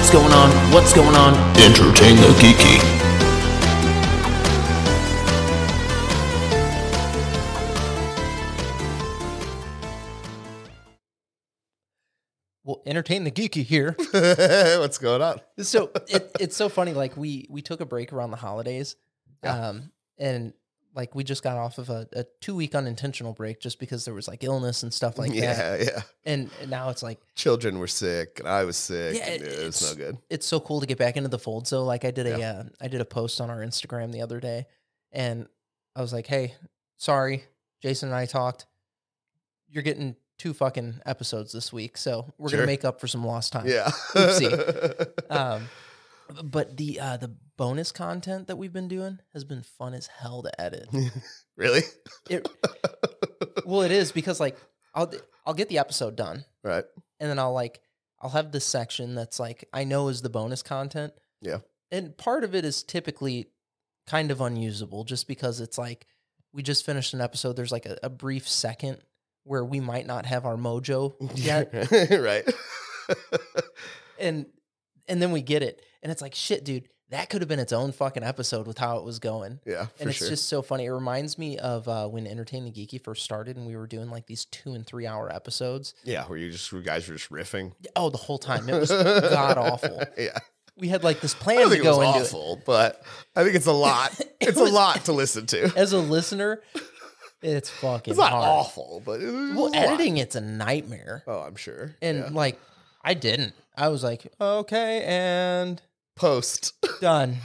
What's going on? What's going on? Entertain the Geeky. Well, entertain the Geeky here. What's going on? So it's so funny. Like we took a break around the holidays, and like we just got off of a 2-week unintentional break just because there was like illness and stuff like that. Yeah. And now it's like Children were sick, and I was sick. Yeah, and it was no good. It's so cool to get back into the fold. So like I did a post on our Instagram the other day, and I was like, hey, sorry, Jason and I talked. You're getting 2 fucking episodes this week, so we're gonna make up for some lost time. Yeah. Oopsie. But the bonus content that we've been doing has been fun as hell to edit. Really? Well, it is because like I'll get the episode done, Right. and then I'll have this section that's like I know is the bonus content. Yeah. And part of it is typically kind of unusable just because it's like we just finished an episode. There's like a brief second where we might not have our mojo yet. Right. And then we get it. And it's like, shit, dude, that could have been its own fucking episode with how it was going. Yeah, and it's just so funny. It reminds me of when Entertain the Geeky first started and we were doing like these 2 and 3 hour episodes. Yeah, where you guys were just riffing. Oh, the whole time. It was god awful. Yeah. We had like this I plan don't to think go it was into awful, but I think it's a lot. It's a lot to listen to. As a listener, it's fucking It's not hard. awful, but it's Well, a lot. editing, it's a nightmare. Oh, I'm sure. And Yeah. like, I didn't. I was like, okay, and Post. done.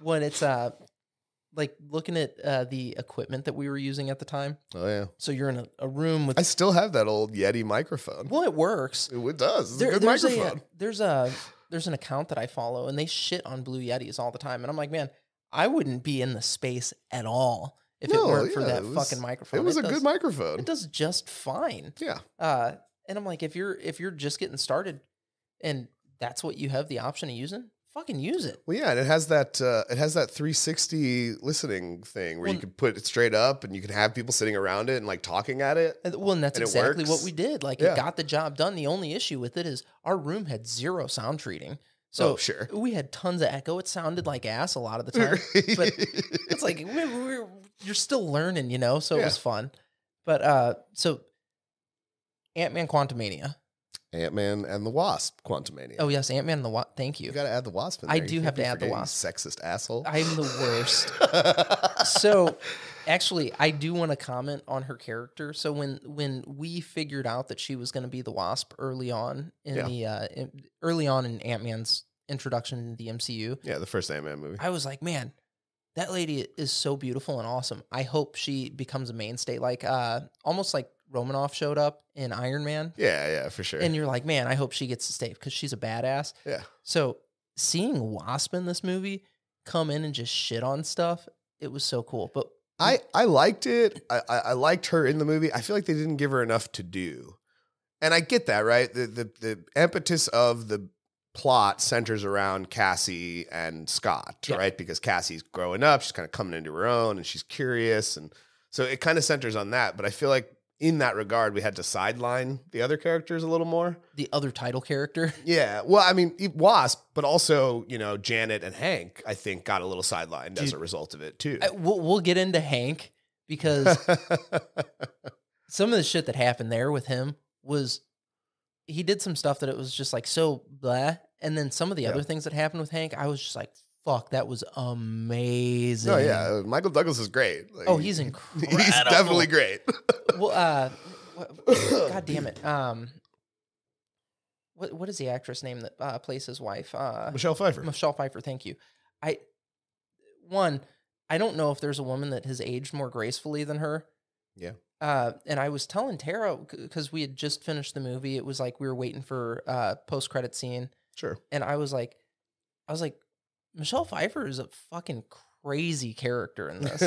When it's like looking at the equipment that we were using at the time. Oh, yeah. So you're in a room with. I still have that old Yeti microphone. Well, it works. It does. It's a good microphone. There's an account that I follow, and they shit on Blue Yetis all the time, and I'm like, man, I wouldn't be in the space at all if it weren't for that fucking microphone. It was a good microphone. It does just fine. Yeah. And I'm like, if you're just getting started, and that's what you have the option of using, fucking use it. Well, yeah, and it has that 360 listening thing where you can put it straight up and you can have people sitting around it and like talking at it. And that's and exactly works. what we did. Like it got the job done. The only issue with it is our room had 0 sound treating. So sure. We had tons of echo. It sounded like ass a lot of the time, but it's like you're still learning, you know. So it was fun. But so Antman Quantumania. Ant-Man and the Wasp Quantumania. Oh yes, Antman and the Wasp. Thank you. You got to add the Wasp in there. I do have to add the Wasp. Sexist asshole. I'm the worst. So, actually, I do want to comment on her character. So when we figured out that she was going to be the Wasp early on in in Ant-Man's introduction to the MCU, the first Ant-Man movie. I was like, man, that lady is so beautiful and awesome. I hope she becomes a mainstay, like almost like Romanoff showed up in Iron Man. Yeah, for sure. And you're like, man, I hope she gets to stay because she's a badass. Yeah. So seeing Wasp in this movie come in and just shit on stuff, it was so cool. But I liked it. I liked her in the movie. I feel like they didn't give her enough to do. And I get that, right? The impetus of the plot centers around Cassie and Scott, right? Because Cassie's growing up, she's kind of coming into her own and she's curious. And so it kind of centers on that. But I feel like in that regard, we had to sideline the other characters a little more. The other title character? Yeah. Well, I mean, Wasp, but also, Janet and Hank, I think, got a little sidelined as a result of it, too. We'll get into Hank because some of the shit that happened there with him was he did some stuff that it was just like so blah. And then some of the other things that happened with Hank, I was just like, fuck, that was amazing. Oh, yeah. Michael Douglas is great. Like, he's incredible. He's definitely great. Well, God damn it. What is the actress name that plays his wife? Michelle Pfeiffer. Michelle Pfeiffer, thank you. I don't know if there's a woman that has aged more gracefully than her. Yeah. And I was telling Tara, because we had just finished the movie, it was like we were waiting for post-credit scene. Sure. And I was like, Michelle Pfeiffer is a fucking crazy character in this.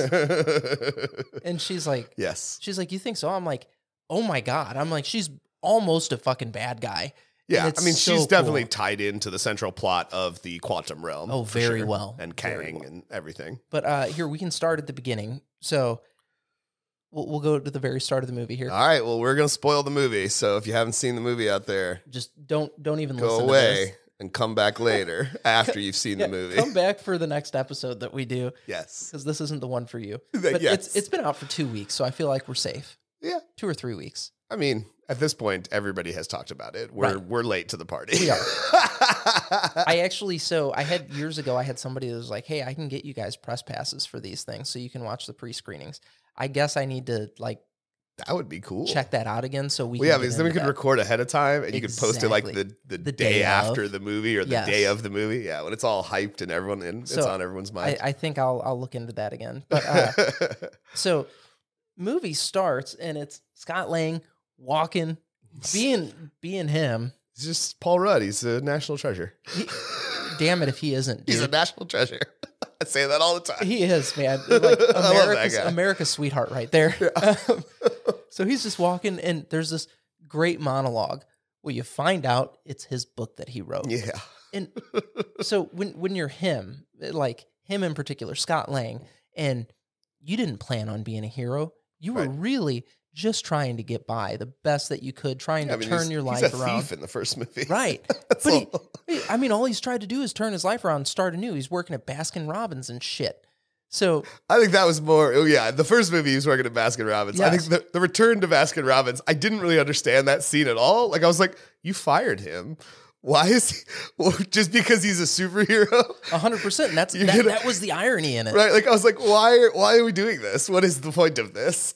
And she's like, yes. She's like, you think so? I'm like, oh my God. I'm like, she's almost a fucking bad guy. Yeah. I mean, so she's definitely cool. tied into the central plot of the quantum realm. Oh, very well. And Kang and everything. But here, we can start at the beginning. So we'll go to the very start of the movie here. All right. Well, we're going to spoil the movie. So if you haven't seen the movie out there, just don't even go listen away to this. And come back later after you've seen the movie. Come back for the next episode that we do. Yes. Because this isn't the one for you. But yes. it's been out for 2 weeks, so I feel like we're safe. Yeah. 2 or 3 weeks. I mean, at this point, everybody has talked about it. We're late to the party. We are. I had years ago, I had somebody that was like, hey, I can get you guys press passes for these things so you can watch the pre-screenings. I guess I need to that would be cool. Check that out again so we can because then we could record ahead of time and you could post it like the day after the movie or the day of the movie. Yeah, when it's all hyped and it's on everyone's mind. I think I'll look into that again. But so movie starts and it's Scott Lang walking, being him. It's just Paul Rudd. He's a national treasure. Damn it if he isn't. Dude. He's a national treasure. I say that all the time. He is, man. Like America's sweetheart right there. Yeah. So he's just walking and there's this great monologue where you find out it's his book that he wrote. Yeah. And so when you're him, like him in particular, Scott Lang, and you didn't plan on being a hero, you were really just trying to get by the best that you could, trying to turn your life around. He's a thief in the first movie. Right. But all he's tried to do is turn his life around and start anew. He's working at Baskin Robbins and shit. So I think that was more, the first movie he was working at Baskin Robbins. Yes. I think the return to Baskin Robbins, I didn't really understand that scene at all. Like I was like, you fired him. Why is he, just because he's a superhero? 100%. That was the irony in it. Right. Like I was like, why are we doing this? What is the point of this?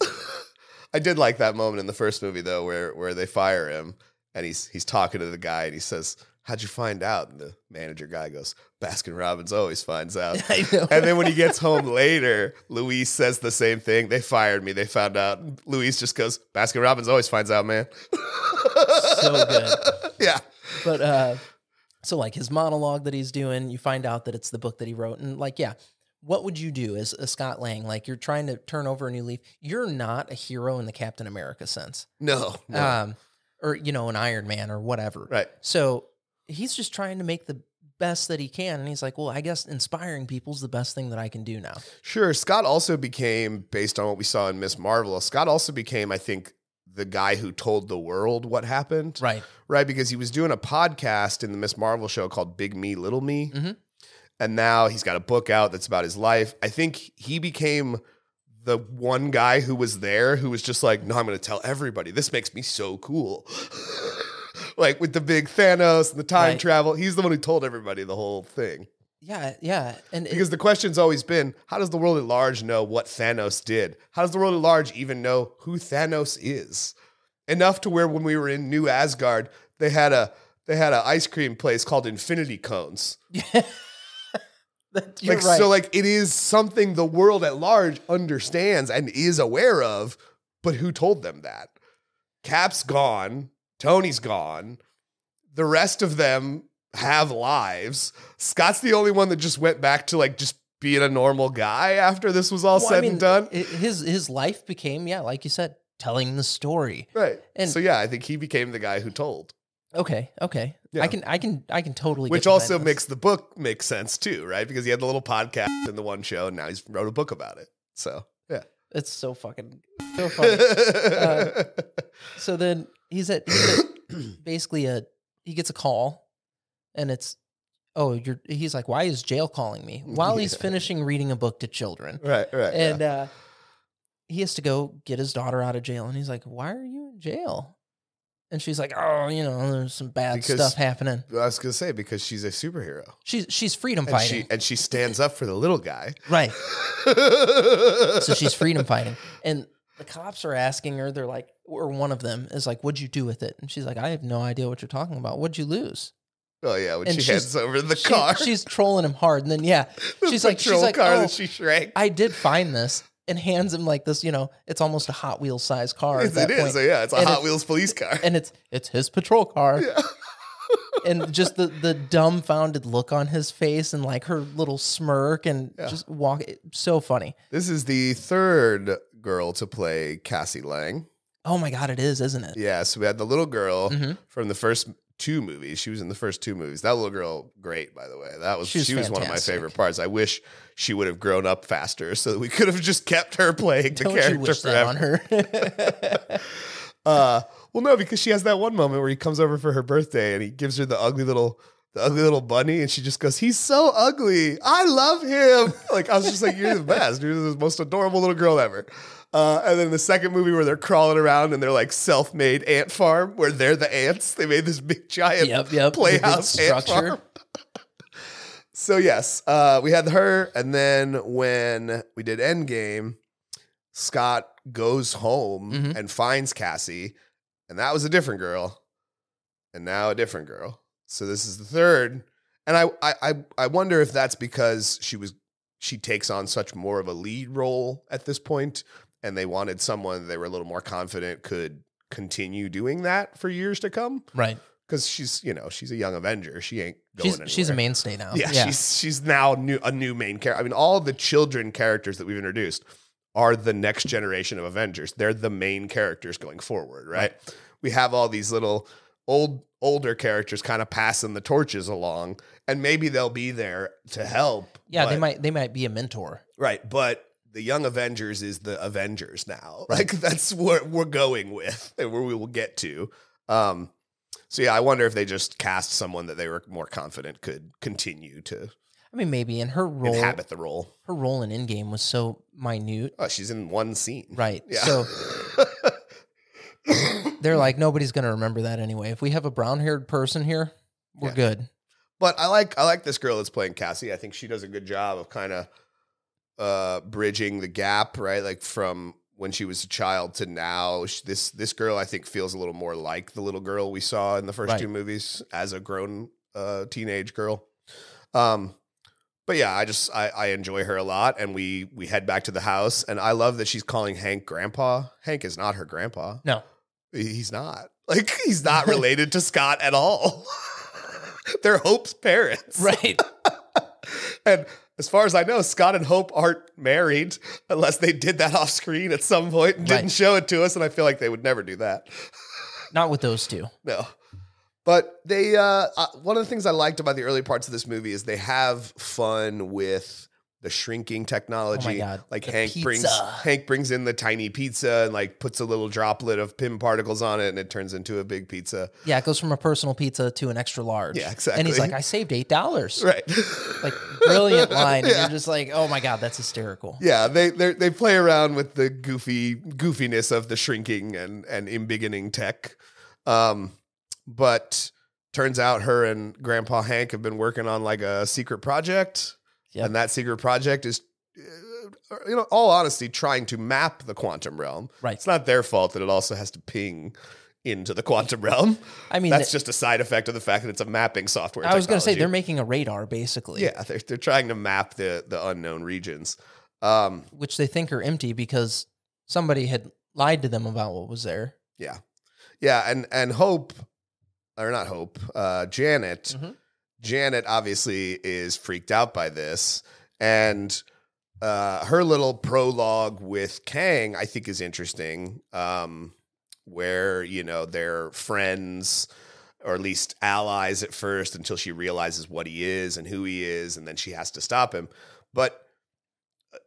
I did like that moment in the first movie though, where they fire him and he's talking to the guy and he says, how'd you find out? And the manager guy goes, Baskin Robbins always finds out. I know. And then when he gets home later, Luis says the same thing. They fired me. They found out. And Luis just goes, Baskin Robbins always finds out, man. So good. Yeah. But so like his monologue that he's doing, you find out that it's the book that he wrote. And like, yeah, what would you do as a Scott Lang? Like you're trying to turn over a new leaf. You're not a hero in the Captain America sense. No. Or, an Iron Man or whatever. Right. So he's just trying to make the best that he can. And he's like, well, I guess inspiring people is the best thing that I can do now. Sure. Scott also became, based on what we saw in Miss Marvel, Scott also became, I think, the guy who told the world what happened. Right. Right. Because he was doing a podcast in the Miss Marvel show called Big Me, Little Me. Mm-hmm. And now he's got a book out that's about his life. I think he became the one guy who was there who was just like, no, I'm going to tell everybody. This makes me so cool. Like with the big Thanos and the time travel. He's the one who told everybody the whole thing. Yeah, yeah. And because the question's always been, how does the world at large know what Thanos did? How does the world at large even know who Thanos is? Enough to where when we were in New Asgard, they had a ice cream place called Infinity Cones. Yeah. You're like right. So like it is something the world at large understands and is aware of, but who told them that? Cap's gone, Tony's gone, the rest of them have lives. Scott's the only one that just went back to like just being a normal guy after this was all said and done. His life became, like you said, telling the story. Right. And so I think he became the guy who told. Okay. Yeah. I can totally. Which also makes the book make sense too, right? Because he had the little podcast in the one show, and now he's wrote a book about it. So yeah, it's so funny. So then he's at basically he gets a call, and it's he's like, why is jail calling me while he's finishing reading a book to children? Right. And he has to go get his daughter out of jail, and he's like, why are you in jail? And she's like, oh, there's some bad stuff happening. I was going to say, because she's a superhero. She's freedom fighting. And she stands up for the little guy. Right. So she's freedom fighting. And the cops are asking her, they're like, or one of them is like, what'd you do with it? And she's like, I have no idea what you're talking about. What'd you lose? Oh, yeah, when she heads over the car. She's trolling him hard. And then, she's like, car that she shrank. I did find this. And hands him like this, it's almost a Hot Wheels size car. It is. So it's a Hot Wheels police car. And it's his patrol car. Yeah. And just the dumbfounded look on his face and like her little smirk and just walk. So funny. This is the third girl to play Cassie Lang. Oh my God, it is, isn't it? Yeah. So we had the little girl from the first 2 movies. She was in the first 2 movies. That little girl, great, by the way. She was one of my favorite parts. I wish she would have grown up faster so that we could have just kept her playing the character you wish forever. That on her? Well, no, because she has that one moment where he comes over for her birthday and he gives her the ugly little bunny, and she just goes, "He's so ugly. I love him." Like, I was just like, "You're the best. You're the most adorable little girl ever." And then the second movie where they're crawling around and they're like self-made ant farm where they're the ants. They made this big giant playhouse ant farm. So yes, we had her, and then when we did Endgame, Scott goes home and finds Cassie, and that was a different girl, and now a different girl. So this is the third, and I wonder if that's because she takes on such more of a lead role at this point, and they wanted someone they were a little more confident could continue doing that for years to come, Right? Because she's a young Avenger. She ain't going anywhere. She's a mainstay now. Yeah. She's now a new main character. I mean, all the children characters that we've introduced are the next generation of Avengers. They're the main characters going forward, right? We have all these little older characters kind of passing the torches along, and maybe they'll be there to help. Yeah, they might be a mentor. Right, but the young Avengers is the Avengers now. Right. Like, that's what we're going with and where we will get to. So yeah, I wonder if they just cast someone that they were more confident could continue to. I mean, maybe in her role, inhabit the role. Her role in Endgame was so minute. Oh, she's in one scene. Right. Yeah. So they're like, nobody's going to remember that anyway. If we have a brown-haired person here, we're good. But I like this girl that's playing Cassie. I think she does a good job of kind of bridging the gap, right? Like from when she was a child to now. This girl, I think, feels a little more like the little girl we saw in the first 2 movies as a grown teenage girl. But yeah, I enjoy her a lot, and we head back to the house, and I love that she's calling Hank grandpa. Hank is not her grandpa. No. He's not. Like, he's not related to Scott at all. They're Hope's parents. Right. And as far as I know, Scott and Hope aren't married unless they did that off screen at some point and didn't show it to us, and I feel like they would never do that. Not with those two. No. But they, one of the things I liked about the early parts of this movie is they have fun with the shrinking technology. Oh my God. Like Hank brings in the tiny pizza and like puts a little droplet of Pym particles on it, and it turns into a big pizza. Yeah, it goes from a personal pizza to an extra large. Yeah, exactly. And he's like, I saved $8. Right. Like, brilliant line. And you're just like, oh my God, that's hysterical. Yeah, they play around with the goofiness of the shrinking and embiggening tech. But turns out her and Grandpa Hank have been working on like a secret project. Yep. And that secret project is, all honesty, trying to map the quantum realm. Right. It's not their fault that it also has to ping into the quantum realm. I mean, that's just a side effect of the fact that it's a mapping software. I was going to say they're making a radar, basically. Yeah, they're trying to map the unknown regions, which they think are empty because somebody had lied to them about what was there. Yeah, yeah, and Hope, or not Hope, Janet. Mm-hmm. Janet obviously is freaked out by this, and her little prologue with Kang, I think, is interesting, where, they're friends, or at least allies at first, until she realizes what he is and who he is, and then she has to stop him. But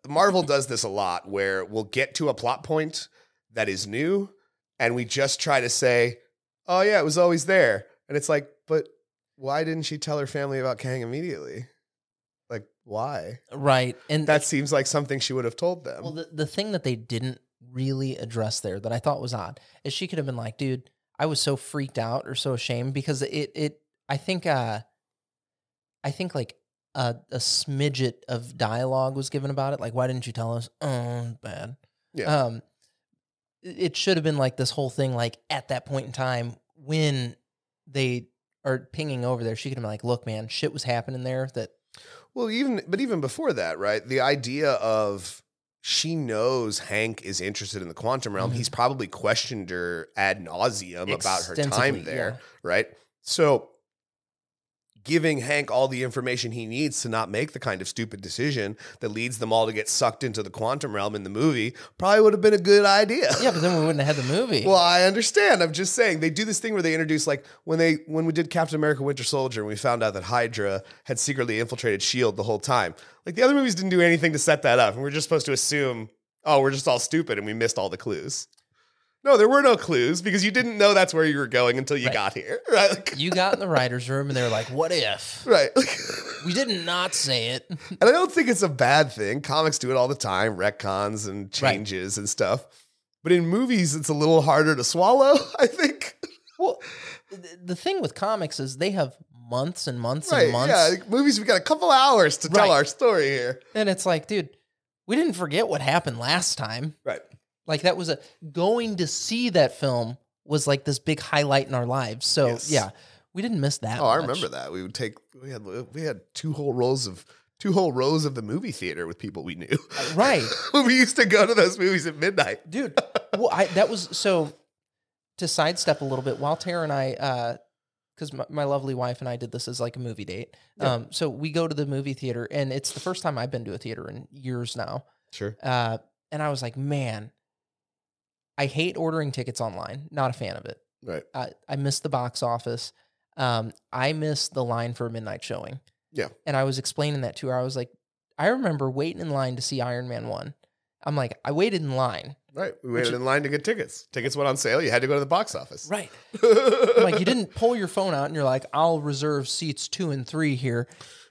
Marvel does this a lot, where we'll get to a plot point that is new, and we just try to say, oh yeah, it was always there. And it's like, but why didn't she tell her family about Kang immediately? Like, why? Right. And that seems like something she would have told them. Well, the thing that they didn't really address there that I thought was odd is she could have been like, dude, I was so freaked out or so ashamed, because I think like a smidget of dialogue was given about it. Like, why didn't you tell us? Oh, bad. Yeah. It should have been like this whole thing, like at that point in time when they are pinging over there, she could have been like, look, man, shit was happening there that. Well, even before that, right? The idea of she knows Hank is interested in the quantum realm. Mm-hmm. He's probably questioned her ad nauseum about her time there, right? So giving Hank all the information he needs to not make the kind of stupid decision that leads them all to get sucked into the quantum realm in the movie probably would have been a good idea. Yeah, but then we wouldn't have had the movie. Well, I understand. I'm just saying they do this thing where they introduce, like when we did Captain America Winter Soldier and we found out that Hydra had secretly infiltrated S.H.I.E.L.D. the whole time. Like the other movies didn't do anything to set that up. And we're just supposed to assume, oh, we're just all stupid and we missed all the clues. No, there were no clues because you didn't know that's where you were going until you got here, right? Like, you got in the writer's room and they were like, what if? Right. We did not say it. And I don't think it's a bad thing. Comics do it all the time, retcons and changes and stuff. But in movies, it's a little harder to swallow, I think. Well, the thing with comics is they have months and months and months. Yeah, like movies, we got a couple hours to tell our story here. And it's like, dude, we didn't forget what happened last time. Right. Like that was going to see that film was like this big highlight in our lives. So yeah, we didn't miss that. Oh, I remember that. We had two whole rows of the movie theater with people we knew. Right. We used to go to those movies at midnight. Dude, well, that was so to sidestep a little bit while Tara and I, because my lovely wife and I did this as like a movie date. Yeah. So we go to the movie theater and it's the first time I've been to a theater in years now. Sure. And I was like, man, I hate ordering tickets online. Not a fan of it. Right. I missed the box office. I missed the line for a midnight showing. Yeah. And I was explaining that to her. I was like, I remember waiting in line to see Iron Man 1. I'm like, I waited in line. Right. We waited in line to get tickets. Tickets went on sale. You had to go to the box office. Right. I'm like, you didn't pull your phone out and you're like, I'll reserve seats 2 and 3 here.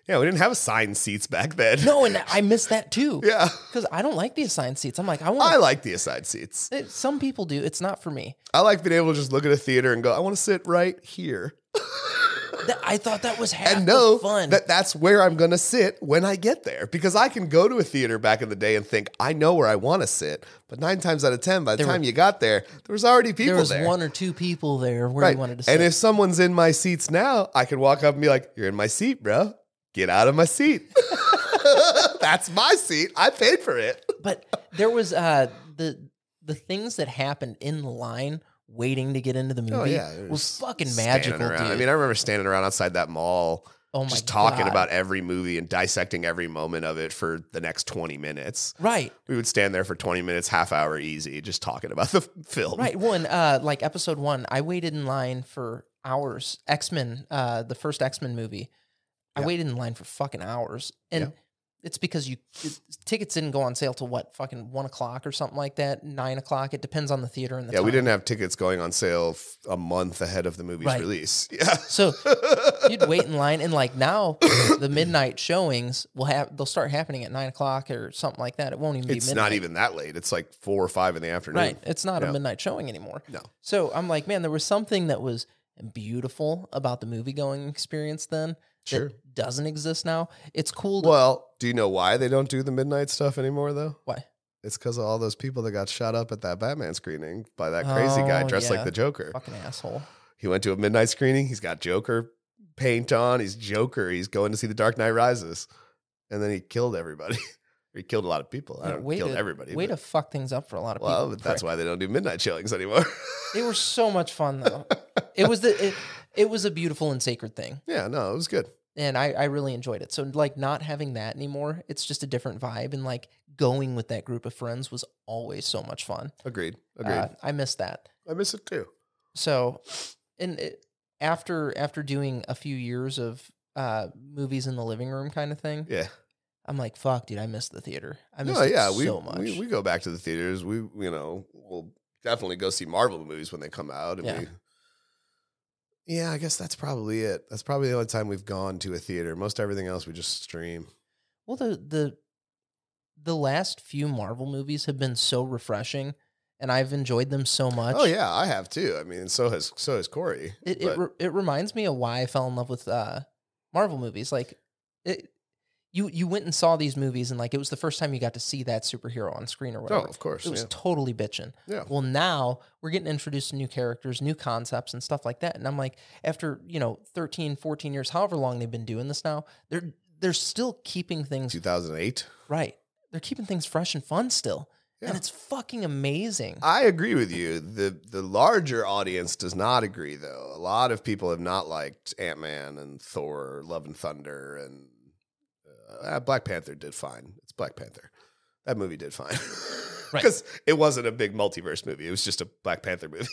Yeah, we didn't have assigned seats back then. No, and I missed that too. Yeah. Because I don't like the assigned seats. I'm like, I like the assigned seats. Some people do. It's not for me. I like being able to just look at a theater and go, I want to sit right here. I thought that was half the fun. That's where I'm going to sit when I get there. Because I can go to a theater back in the day and think, I know where I want to sit. But 9 times out of 10, by the time you got there was already people there. There was 1 or 2 people there where you wanted to sit. And if someone's in my seats now, I can walk up and be like, you're in my seat, bro. Get out of my seat. That's my seat. I paid for it. But there was the things that happened in the line waiting to get into the movie was fucking magical, dude. I mean, I remember standing around outside that mall just talking about every movie and dissecting every moment of it for the next 20 minutes. Right. We would stand there for 20 minutes, half hour easy, just talking about the film. Right. Well, and like episode 1, I waited in line for hours. X-Men, the first X-Men movie. I waited in line for fucking hours. And it's because tickets didn't go on sale till what, fucking 1 o'clock or something like that, 9 o'clock. It depends on the theater and the time. We didn't have tickets going on sale a month ahead of the movie's release. Yeah. So you'd wait in line, and like now the midnight showings they'll start happening at 9 o'clock or something like that. It won't even be midnight. It's not even that late. It's like 4 or 5 in the afternoon. Right. It's not a midnight showing anymore. No. So I'm like, man, there was something that was beautiful about the movie going experience then. Sure. That doesn't exist now. It's cool. Well, do you know why they don't do the midnight stuff anymore, though? Why? It's because of all those people that got shot up at that Batman screening by that crazy guy dressed like the Joker. Fucking asshole. He went to a midnight screening. He's got Joker paint on. He's Joker. He's going to see The Dark Knight Rises. And then he killed everybody. He killed a lot of people. I don't know, killed everybody. Way to fuck things up for a lot of people. Well, but that's why they don't do midnight showings anymore. They were so much fun, though. It was a beautiful and sacred thing. Yeah, no, it was good. And I really enjoyed it. So like not having that anymore, it's just a different vibe. And like going with that group of friends was always so much fun. Agreed. I miss that. I miss it too. So, after doing a few years of movies in the living room kind of thing, I'm like, fuck, dude, I miss the theater. I miss it so much. We go back to the theaters. We'll definitely go see Marvel movies when they come out. And I guess that's probably it. That's probably the only time we've gone to a theater. Most everything else we just stream. Well, the last few Marvel movies have been so refreshing, and I've enjoyed them so much. Oh yeah, I have too. I mean, so has Corey. It reminds me of why I fell in love with Marvel movies. Like you went and saw these movies, and like it was the first time you got to see that superhero on screen or whatever. Oh, of course. It was totally bitching. Yeah. Well, now we're getting introduced to new characters, new concepts, and stuff like that. And I'm like, after 13, 14 years, however long they've been doing this now, they're still keeping things 2008. Right. They're keeping things fresh and fun still. And it's fucking amazing. I agree with you. The larger audience does not agree, though. A lot of people have not liked Ant-Man and Thor, Love and Thunder, and Black Panther did fine. It's Black Panther. That movie did fine. Because it wasn't a big multiverse movie. It was just a Black Panther movie.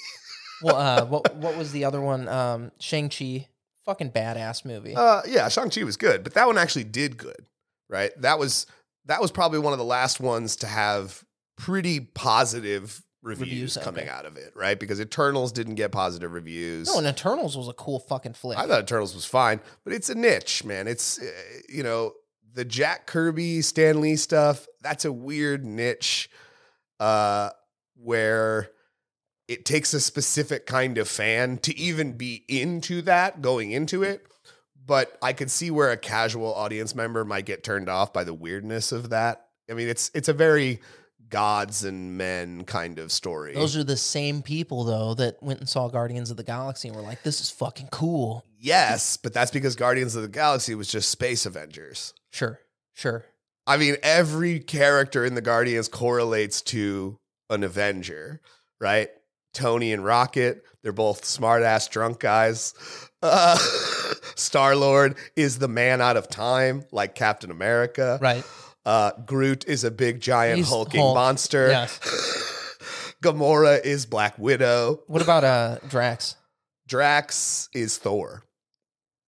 Well, what was the other one? Shang-Chi. Fucking badass movie. Yeah, Shang-Chi was good, but that one actually did good, right? That was probably one of the last ones to have pretty positive reviews coming out of it, right? Because Eternals didn't get positive reviews. No, and Eternals was a cool fucking flick. I thought Eternals was fine, but it's a niche, man. It's, the Jack Kirby, Stan Lee stuff, that's a weird niche where it takes a specific kind of fan to even be into that going into it. But I could see where a casual audience member might get turned off by the weirdness of that. I mean, it's a very gods and men kind of story. Those are the same people, though, that went and saw Guardians of the Galaxy and were like, this is fucking cool. Yes, but that's because Guardians of the Galaxy was just Space Avengers. Sure. I mean, every character in the Guardians correlates to an Avenger, right? Tony and Rocket, they're both smart-ass drunk guys. Star-Lord is the man out of time, like Captain America. Right. Groot is a big, giant, hulking Hulk. monster. Yes. Gamora is Black Widow. What about Drax? Drax is Thor.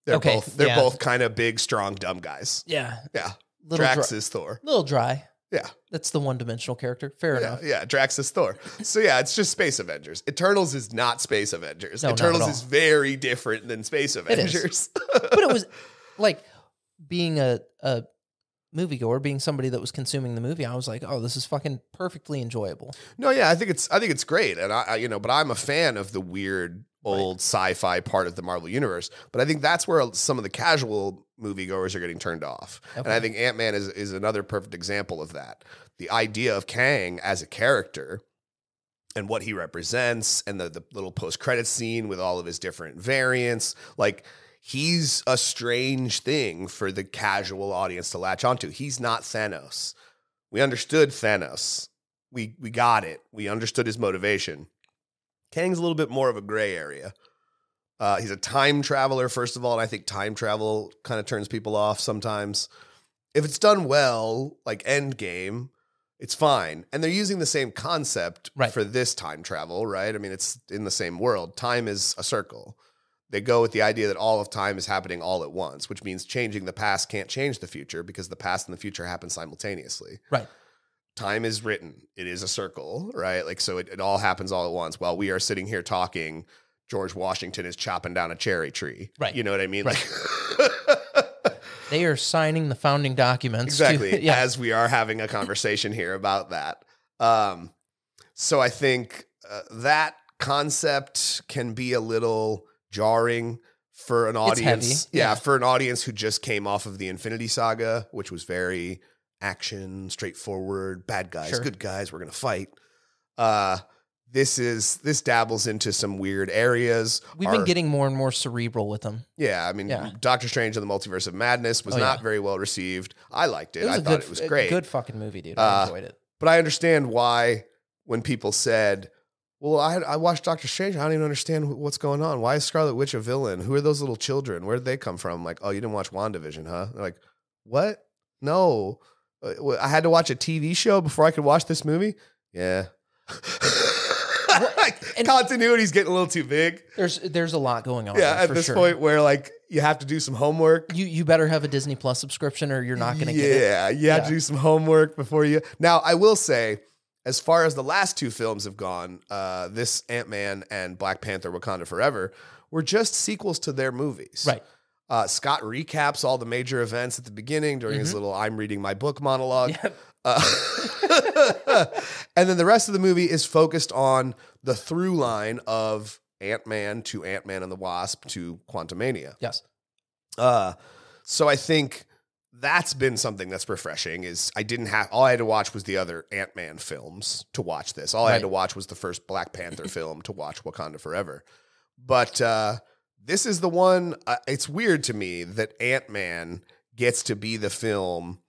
They're both kind of big, strong, dumb guys. Yeah. Yeah. Drax is Thor. Little dry. Yeah. That's the one-dimensional character. Fair enough. Yeah, Drax is Thor. So yeah, it's just Space Avengers. Eternals is not Space Avengers. No, Eternals is very different than Space Avengers. But it was like being a moviegoer, being somebody that was consuming the movie, I was like, oh, this is fucking perfectly enjoyable. No, yeah, I think it's great. And but I'm a fan of the weird old sci-fi part of the Marvel universe. But I think that's where some of the casual moviegoers are getting turned off. Okay. And I think Ant-Man is another perfect example of that. The idea of Kang as a character and what he represents and the little post-credit scene with all of his different variants, like he's a strange thing for the casual audience to latch onto. He's not Thanos. We understood Thanos. We got it. We understood his motivation. Kang's a little bit more of a gray area. He's a time traveler, first of all, and I think time travel kind of turns people off sometimes. If it's done well, like Endgame, it's fine. And they're using the same concept for this time travel, right? I mean, it's in the same world. Time is a circle. They go with the idea that all of time is happening all at once, which means changing the past can't change the future because the past and the future happen simultaneously. Right. Time is written. It is a circle, right? Like, so it all happens all at once. While we are sitting here talking, George Washington is chopping down a cherry tree. Right. You know what I mean? Right. They are signing the founding documents. Exactly. As we are having a conversation here about that. So I think that concept can be a little jarring for an audience. Yeah, for an audience who just came off of the Infinity Saga, which was very action, straightforward, bad guys, good guys, we're going to fight. This dabbles into some weird areas. We've been getting more and more cerebral with them. Yeah, I mean, Doctor Strange and the Multiverse of Madness was not very well received. I liked it. I thought it was great. Good fucking movie, dude. I enjoyed it. But I understand why when people said, well, I watched Doctor Strange, I don't even understand what's going on. Why is Scarlet Witch a villain? Who are those little children? Where did they come from? I'm like, oh, you didn't watch WandaVision, huh? They're like, what? No. I had to watch a TV show before I could watch this movie? Yeah. Continuity's getting a little too big. There's a lot going on. Yeah, at this point where like you have to do some homework. You better have a Disney Plus subscription or you're not going to get it. Yeah, you have to do some homework before you. Now, I will say, as far as the last two films have gone, this Ant-Man and Black Panther Wakanda Forever were just sequels to their movies. Right. Scott recaps all the major events at the beginning during his little I'm reading my book monologue. Yep. And then the rest of the movie is focused on the through line of Ant-Man to Ant-Man and the Wasp to Quantumania. Yes. So I think that's been something that's refreshing is all I had to watch was the other Ant-Man films to watch this. All I had to watch was the first Black Panther film to watch Wakanda Forever. But this is the one, it's weird to me that Ant-Man gets to be the film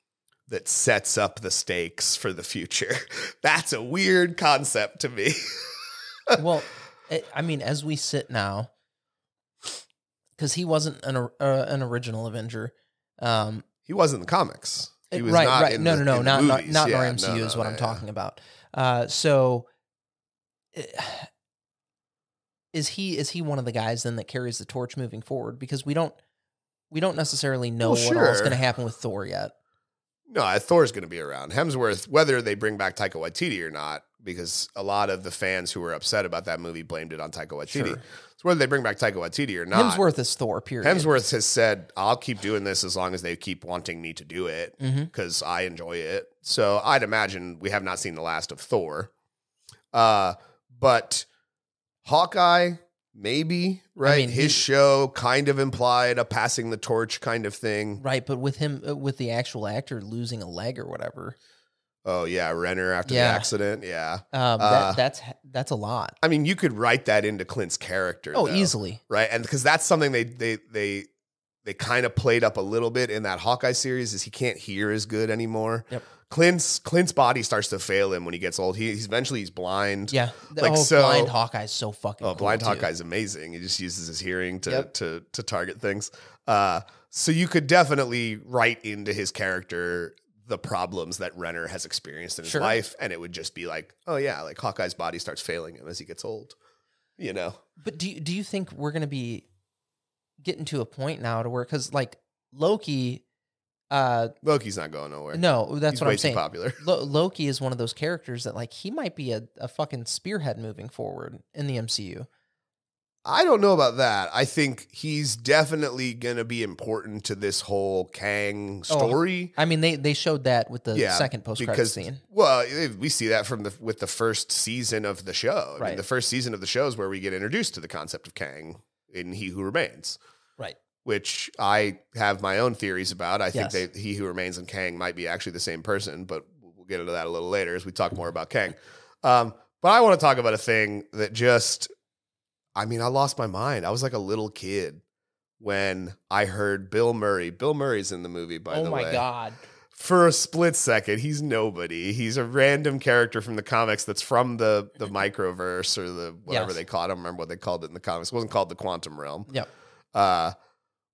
that sets up the stakes for the future. That's a weird concept to me. Well, I mean, as we sit now, because he wasn't an original Avenger. He was in the comics. He was right. not No, not in our Yeah, MCU is what I'm talking about. So, is he one of the guys then that carries the torch moving forward? Because we don't necessarily know what all is going to happen with Thor yet. No, Thor's going to be around. Hemsworth, whether they bring back Taika Waititi or not, because a lot of the fans who were upset about that movie blamed it on Taika Waititi. Sure. So whether they bring back Taika Waititi or not, Hemsworth is Thor, period. Hemsworth has said, I'll keep doing this as long as they keep wanting me to do it because I enjoy it. So I'd imagine we have not seen the last of Thor. But Hawkeye, maybe, right? I mean, his show kind of implied a passing the torch kind of thing. Right, but with him, with the actual actor losing a leg or whatever. Oh, yeah, Renner after the accident, yeah. That's a lot. I mean, you could write that into Clint's character. Oh, though, easily. Right, and because that's something they kind of played up a little bit in that Hawkeye series is he can't hear as good anymore. Yep. Clint's body starts to fail him when he gets old. He's eventually blind. Yeah. Blind Hawkeye's so fucking cool. Blind Hawkeye's amazing. He just uses his hearing to target things. So you could definitely write into his character the problems that Renner has experienced in his life, and it would just be like, oh yeah, like Hawkeye's body starts failing him as he gets old. You know. But do you think we're going to be getting to a point now to where, because like Loki's not going nowhere. No, that's what I'm saying. Too popular. Loki is one of those characters that like he might be a fucking spearhead moving forward in the MCU. I don't know about that. I think he's definitely going to be important to this whole Kang story. I mean, they showed that with the second post-credit scene. Well, we see that with the first season of the show. I mean, the first season of the show is where we get introduced to the concept of Kang in He Who Remains. Right. Which I have my own theories about. I think He Who Remains and Kang might be actually the same person, but we'll get into that a little later as we talk more about Kang. But I want to talk about a thing that I lost my mind. I was like a little kid when I heard Bill Murray. Bill Murray's in the movie, by the way. Oh my God. For a split second, he's nobody. He's a random character from the comics that's from the microverse or the whatever they call it. I don't remember what they called it in the comics. It wasn't called the Quantum Realm. Yep.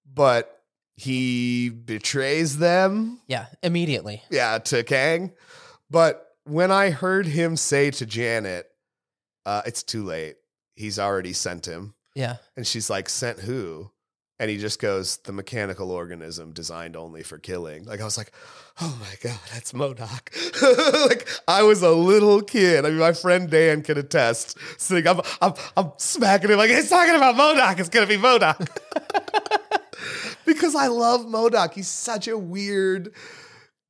But he betrays them. Yeah, immediately. Yeah, to Kang. But when I heard him say to Janet, it's too late. He's already sent him. Yeah. And she's like, sent who? And he just goes, the mechanical organism designed only for killing. Like, I was like, oh my God, that's MODOK. Like, I was a little kid. I mean, my friend Dan can attest. Sitting, I'm smacking him like, he's talking about MODOK. It's going to be MODOK. Because I love MODOK. He's such a weird,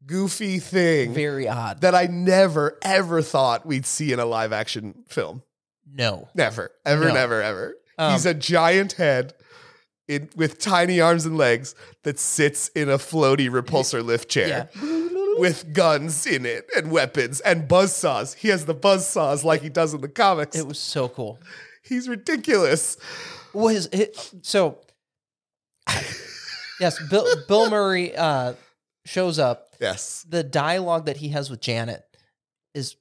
goofy thing. Very odd. That I never, ever thought we'd see in a live action film. No. Never. Ever. He's a giant head with tiny arms and legs that sits in a floaty repulsor lift chair with guns in it and weapons and buzzsaws. He has the buzzsaws like he does in the comics. It was so cool. He's ridiculous. Yes, Bill Murray shows up. Yes. The dialogue that he has with Janet is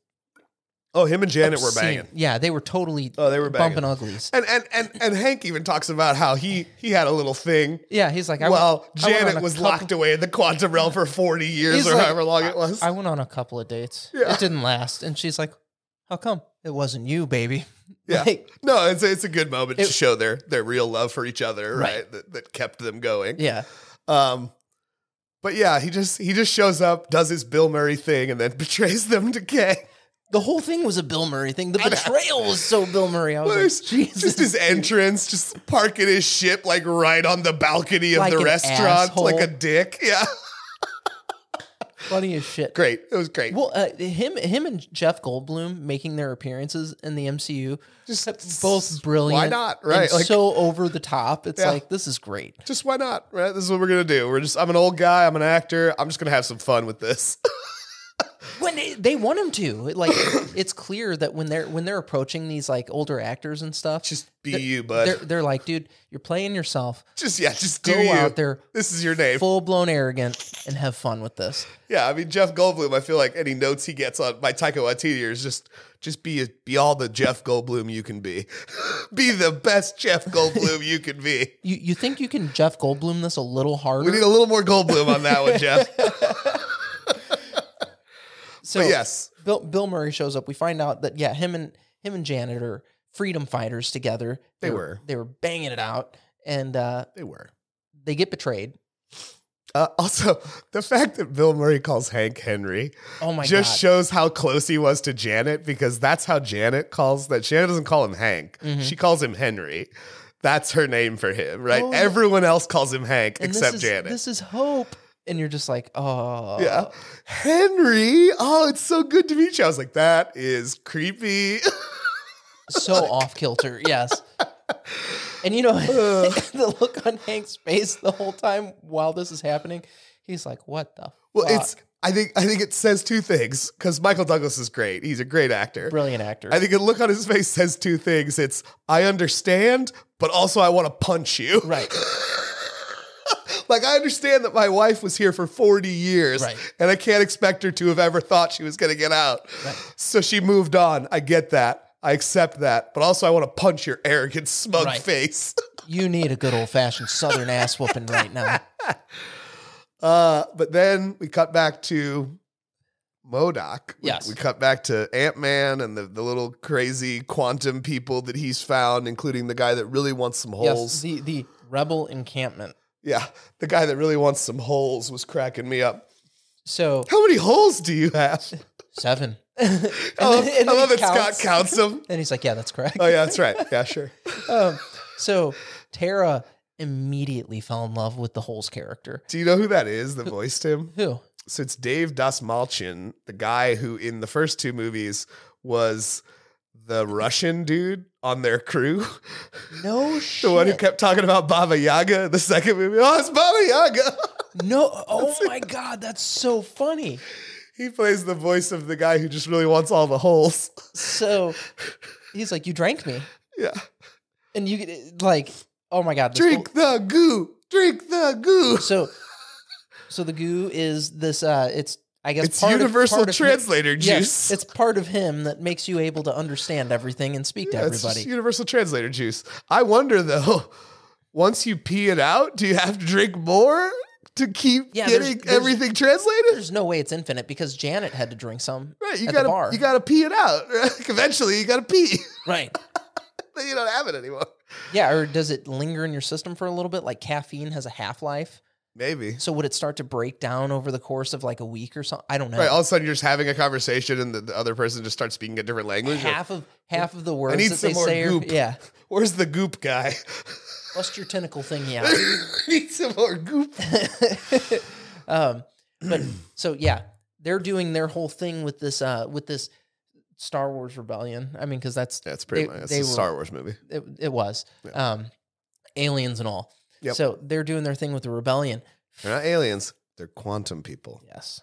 him and Janet obscene. were banging. Yeah, they were totally they were banging. bumping uglies. And Hank even talks about how he had a little thing. Yeah, he's like, Janet was locked away in the quantum realm for 40 years or however long it was. I went on a couple of dates. Yeah. It didn't last. And she's like, how come? It wasn't you, baby. Yeah. No, it's a good moment to show their real love for each other, right? That kept them going. Yeah. But yeah, he just shows up, does his Bill Murray thing, and then betrays them to Kang. The whole thing was a Bill Murray thing. The betrayal was so Bill Murray. I was like, Jesus. Just his entrance, just parking his ship like right on the balcony of like the restaurant, asshole. like a dick. Yeah. Funny as shit. Great. It was great. Well, him and Jeff Goldblum making their appearances in the MCU, just both brilliant. Why not? Right. Like, so over the top. It's like, this is great. Just why not? Right. This is what we're going to do. I'm an old guy. I'm an actor. I'm just going to have some fun with this. When And they want him to. Like, it's clear that when they're approaching these like older actors and stuff, just be you, bud. They're like, dude, you're playing yourself. Just go do you. out there. This is your name. Full blown arrogant and have fun with this. Yeah, I mean Jeff Goldblum. I feel like any notes he gets on by Taika Waititi is just be all the Jeff Goldblum you can be. Be the best Jeff Goldblum you can be. You think you can Jeff Goldblum this a little harder? We need a little more Goldblum on that one, Jeff. So but yes, Bill Murray shows up. We find out that him and Janet are freedom fighters together. They were banging it out, and they get betrayed. Also, the fact that Bill Murray calls Hank Henry just shows how close he was to Janet, because that's how Janet calls that. Janet doesn't call him Hank. Mm-hmm. She calls him Henry. That's her name for him, right? Oh, everyone else calls him Hank except Janet. This is Hope. And you're just like, oh. Yeah. Henry. Oh, it's so good to meet you. I was like, that is so off kilter. Yes. And the look on Hank's face the whole time while this is happening, he's like, what the fuck? I think it says two things, because Michael Douglas is great. He's a great actor. Brilliant actor. I think the look on his face says two things. It's, I understand, but also I want to punch you. Right. Like, I understand that my wife was here for 40 years, right, and I can't expect her to have ever thought she was going to get out. Right. So she moved on. I get that. I accept that. But also I want to punch your arrogant, smug face. You need a good old-fashioned Southern ass whooping right now. But then we cut back to MODOK. Yes. We cut back to Antman and the little crazy quantum people that he's found, including the guy that really wants some holes. Yes, the rebel encampment. Yeah, the guy that really wants some holes was cracking me up. So, how many holes do you have? 7. I love that Scott counts them. And he's like, yeah, that's correct. Oh, yeah, that's right. Yeah, sure. So Tara immediately fell in love with the Holes character. Do you know who that is that voiced him? Who? So it's Dave Dastmalchian, the guy who in the first 2 movies was the Russian dude on their crew. No shit. The one who kept talking about Baba Yaga in the second movie. Oh, it's Baba Yaga. No. Oh my God. That's so funny. He plays the voice of the guy who just really wants all the holes. So he's like, you drank me. Yeah. And you like, oh my God. Drink the goo. Drink the goo. So the goo is this, it's, I guess it's universal translator juice. Yes, it's part of him that makes you able to understand everything and speak to everybody. It's universal translator juice. I wonder though, once you pee it out, do you have to drink more to keep getting everything translated? There's no way it's infinite, because Janet had to drink some at the bar. You gotta pee it out. Right? Eventually you gotta pee. Right. Then you don't have it anymore. Yeah, or does it linger in your system for a little bit? Like caffeine has a half-life. Maybe. So would it start to break down over the course of like a week or something? I don't know. Right. All of a sudden you're just having a conversation and the other person just starts speaking a different language. Half of the words that they say are, yeah. Where's the goop guy? Bust your tentacle thingy out. Need some more goop. But so yeah, they're doing their whole thing with this Star Wars rebellion. I mean, because that's pretty much a Star Wars movie. It was. Yeah. Aliens and all. Yep. So they're doing their thing with the rebellion. They're not aliens. They're quantum people. Yes.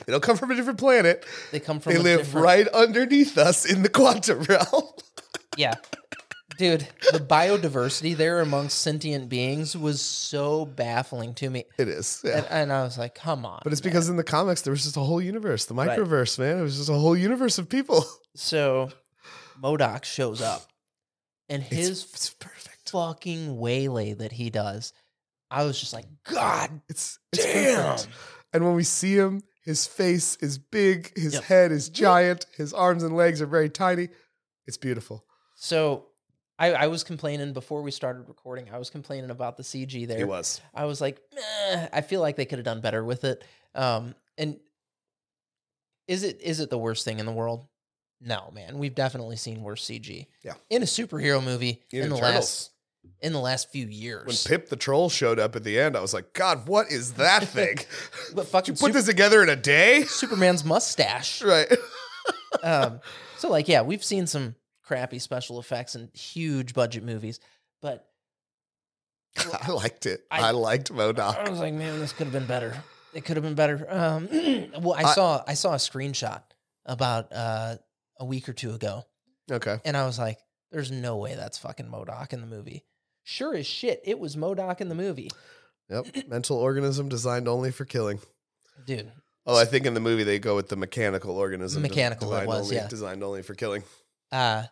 They don't come from a different planet. They live right underneath us in the quantum realm. Yeah. Dude, the biodiversity there amongst sentient beings was so baffling to me. It is. Yeah. And I was like, come on. But it's because in the comics, there was just a whole universe. The microverse, man. It was just a whole universe of people. So MODOK shows up. And it's perfect. Fucking waylay that he does, I was just like, God, it's damn. Perfect. And when we see him, his face is big, his head is giant, his arms and legs are very tiny. It's beautiful. So I was complaining before we started recording. I was complaining about the CG there. It was. I was like, I feel like they could have done better with it. And is it the worst thing in the world? No, man. We've definitely seen worse CG. Yeah. In a superhero movie in the last few years. When Pip the Troll showed up at the end, I was like, God, what is that thing? But fucking Did you put this together in a day? Superman's mustache. Right. So like, yeah, we've seen some crappy special effects in huge budget movies, but I liked it. I liked MODOK. I was like, man, this could have been better. It could have been better. Well, I saw a screenshot about a week or two ago. Okay. And I was like, there's no way that's fucking MODOK in the movie. Sure as shit, it was MODOK in the movie. Yep. Mental organism designed only for killing. Dude. Oh, I think in the movie they go with the mechanical organism. Mechanical it was, only, yeah. Designed only for killing. And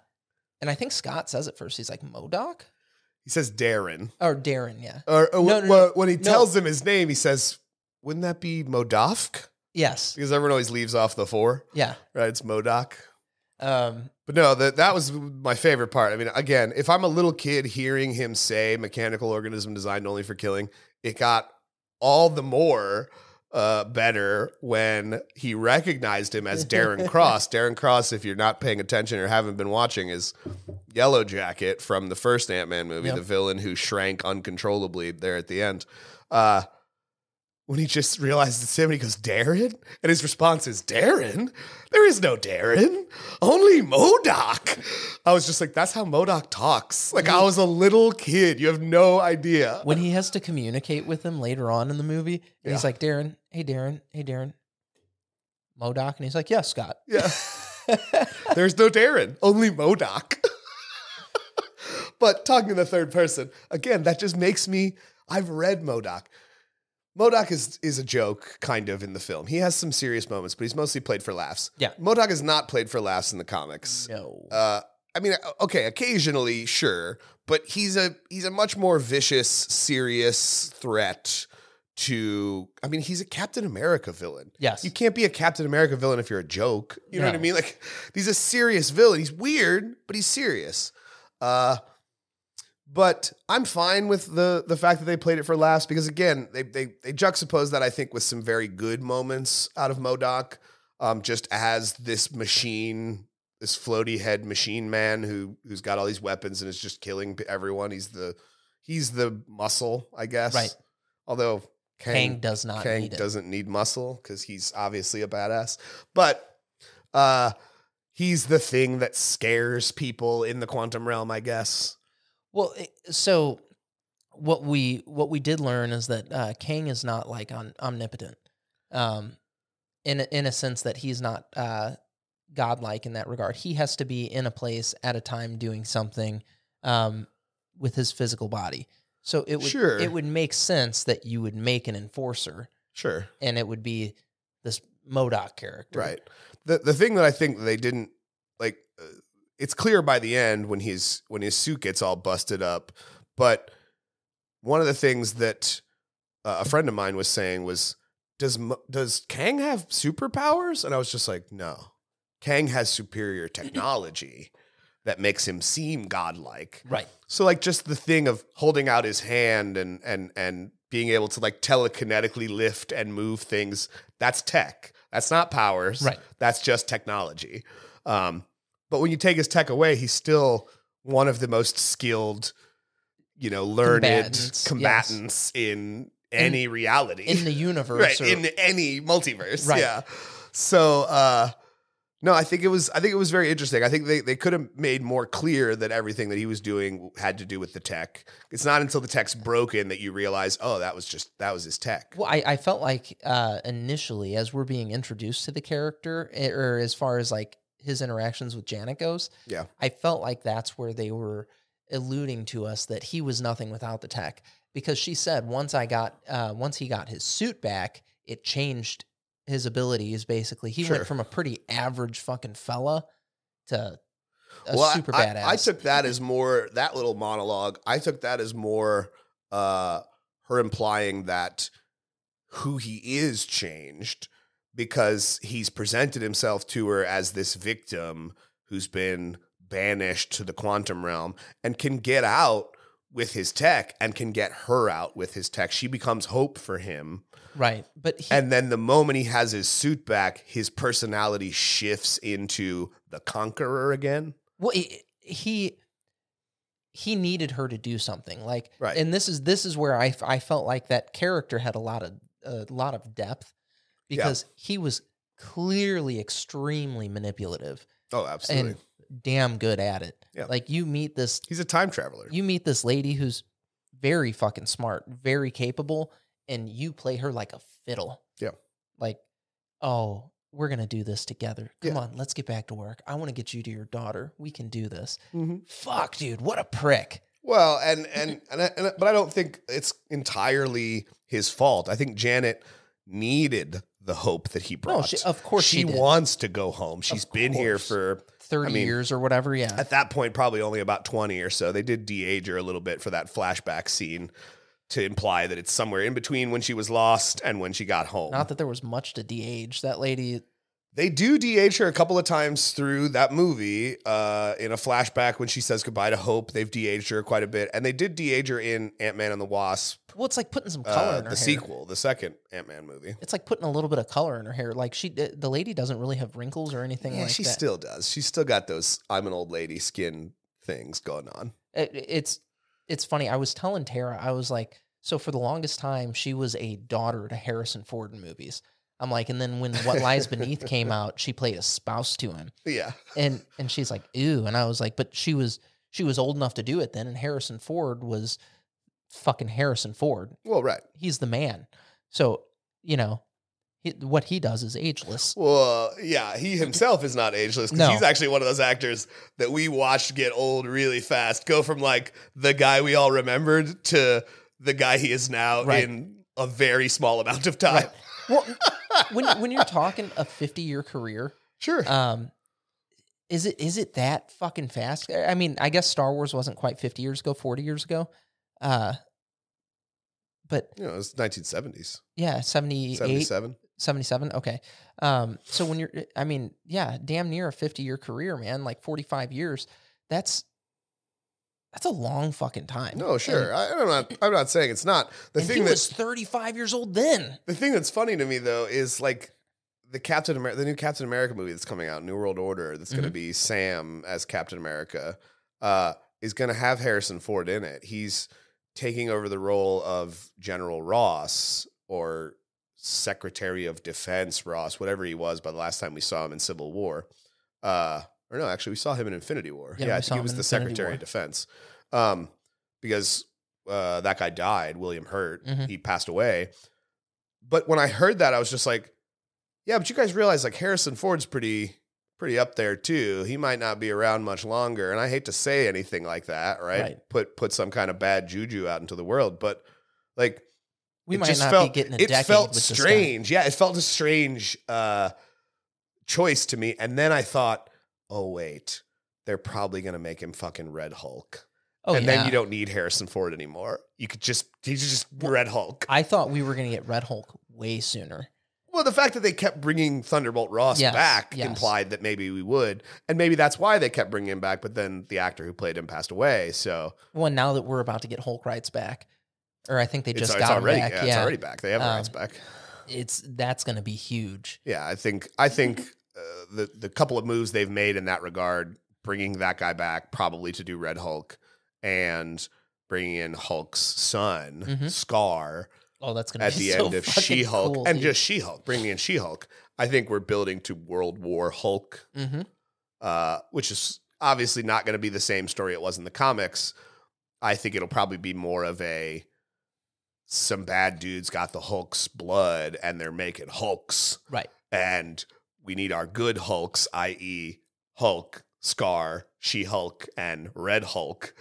I think Scott says it first. He's like, MODOK? He says Darren. Or Darren, yeah. When he tells him his name, he says, wouldn't that be Modofk? Yes. Because everyone always leaves off the 4. Yeah. Right, it's MODOK. But no, that was my favorite part. I mean, again, if I'm a little kid hearing him say mechanical organism designed only for killing, it got all the more better when he recognized him as Darren Cross. Darren Cross, if you're not paying attention or haven't been watching, is Yellow Jacket from the first Ant-Man movie, the villain who shrank uncontrollably there at the end. When he just realizes it's him and he goes, Darren? And his response is, Darren? There is no Darren. Only MODOK. I was just like, that's how MODOK talks. Like, I was a little kid. You have no idea. When he has to communicate with him later on in the movie, and he's like, Darren, hey, Darren, MODOK? And he's like, yeah, Scott. Yeah. There's no Darren. Only MODOK. But talking in the third person, again, that just makes me, I've read MODOK. MODOK is a joke, kind of, in the film. He has some serious moments, but he's mostly played for laughs. Yeah. MODOK is not played for laughs in the comics. No. I mean, okay, occasionally, sure, but he's a much more vicious, serious threat to, I mean, he's a Captain America villain. Yes. You can't be a Captain America villain if you're a joke. You know what I mean? Like, he's a serious villain. He's weird, but he's serious. But I'm fine with the fact that they played it for laughs because, again, they juxtapose that, I think, with some very good moments out of MODOK, just as this machine, this floaty head machine man who's got all these weapons and is just killing everyone. He's the muscle, I guess. Right. Although Kang doesn't need muscle because he's obviously a badass. But he's the thing that scares people in the quantum realm, I guess. Well, so what we did learn is that Kang is not like omnipotent, in a sense that he's not godlike in that regard. He has to be in a place at a time doing something with his physical body. So it would make sense that you would make an enforcer, and it would be this MODOK character, right? The thing that I think they didn't like. It's clear by the end when his suit gets all busted up. But one of the things that a friend of mine was saying was, does Kang have superpowers? And I was just like, no. Kang has superior technology that makes him seem godlike. Right. So like just the thing of holding out his hand and being able to like telekinetically lift and move things, that's tech. That's not powers. Right. That's just technology. But when you take his tech away, he's still one of the most skilled, learned combatants in any reality. In the universe. Right, in any multiverse. Right. Yeah. So, no, I think it was very interesting. I think they could have made more clear that everything that he was doing had to do with the tech. It's not until the tech's broken that you realize, oh, that was his tech. Well, I felt like initially, as we're being introduced to the character, or as far as like his interactions with Janet goes, yeah, I felt like that's where they were alluding to us that he was nothing without the tech, because she said once he got his suit back, it changed his abilities. Basically, he went from a pretty average fucking fella to a super badass. I took that as more, that little monologue, I took that as more her implying that who he is changed, because he's presented himself to her as this victim who's been banished to the quantum realm and can get out with his tech and can get her out with his tech. She becomes hope for him. Right. And then the moment he has his suit back, his personality shifts into the conqueror again. Well, he needed her to do something, like, right. And this is where I felt like that character had a lot of depth, because he was clearly extremely manipulative. Oh, absolutely. And damn good at it. Yeah. Like, he's a time traveler. You meet this lady who's very fucking smart, very capable, and you play her like a fiddle. Yeah. Like, oh, we're going to do this together. Come on, let's get back to work. I want to get you to your daughter. We can do this. Fuck, dude, what a prick. Well, but I don't think it's entirely his fault. I think Janet needed the hope that he brought. No, of course she wants to go home. She's been here for 30 years or whatever. Yeah. At that point, probably only about 20 or so. They did de-age her a little bit for that flashback scene to imply that it's somewhere in between when she was lost and when she got home. Not that there was much to de-age. That lady... They do de-age her a couple of times through that movie. In a flashback when she says goodbye to Hope, they've de-aged her quite a bit. And they did de-age her in Ant-Man and the Wasp. Well, it's like putting some color in her hair. The sequel, the second Ant-Man movie. It's like putting a little bit of color in her hair. Like the lady doesn't really have wrinkles or anything like that. Yeah, she still does. She's still got those I'm an old lady skin things going on. It's funny. I was telling Tara, I was like, so for the longest time, she was a daughter to Harrison Ford in movies. I'm like, and then when What Lies Beneath came out, she played a spouse to him. Yeah. And she's like, ew. And I was like, but she was old enough to do it then. And Harrison Ford was fucking Harrison Ford. Well, right. He's the man. So, what he does is ageless. Well, yeah, he himself is not ageless because he's actually one of those actors that we watched get old really fast, go from like the guy we all remembered to the guy he is now in a very small amount of time. Right. Well, when you're talking a 50-year career, sure. Is it that fucking fast? I mean, I guess Star Wars wasn't quite 50 years ago, 40 years ago. But it was 1970s. Yeah, 78, 77. 77. Okay. So when damn near a 50-year career, man, like 45 years. That's a long fucking time. No, sure. I'm not saying it's not. He was 35 years old then. The thing that's funny to me though is like the new Captain America movie that's coming out, New World Order, that's going to be Sam as Captain America, is going to have Harrison Ford in it. He's taking over the role of General Ross or Secretary of Defense Ross, whatever he was by the last time we saw him in Civil War. Or no, actually, we saw him in Infinity War. Yeah, I think he was the Secretary of Defense. Because that guy died, William Hurt. He passed away. But when I heard that, I was just like, yeah, but you guys realize like Harrison Ford's pretty up there too. He might not be around much longer. And I hate to say anything like that, right? Put some kind of bad juju out into the world. But like, we might not be getting a decade. It felt strange. Yeah, it felt a strange choice to me. And then I thought, oh, wait, they're probably going to make him fucking Red Hulk. Oh, and then you don't need Harrison Ford anymore. He's just Red Hulk. I thought we were going to get Red Hulk way sooner. Well, the fact that they kept bringing Thunderbolt Ross back implied that maybe we would. And maybe that's why they kept bringing him back. But then the actor who played him passed away. So, well, now that we're about to get Hulk rights back, or I think they just got him back. Yeah, it's already back. They have rights back. That's going to be huge. Yeah, I think the couple of moves they've made in that regard, bringing that guy back probably to do Red Hulk and bringing in Hulk's son, Scar. Oh, that's going to be at the end of She-Hulk, cool, and just She-Hulk, bringing in She-Hulk. I think we're building to World War Hulk, which is obviously not going to be the same story it was in the comics. I think it'll probably be more of some bad dudes got the Hulk's blood and they're making Hulks. Right. And we need our good Hulks, i.e. Hulk, Scar, She-Hulk, and Red Hulk,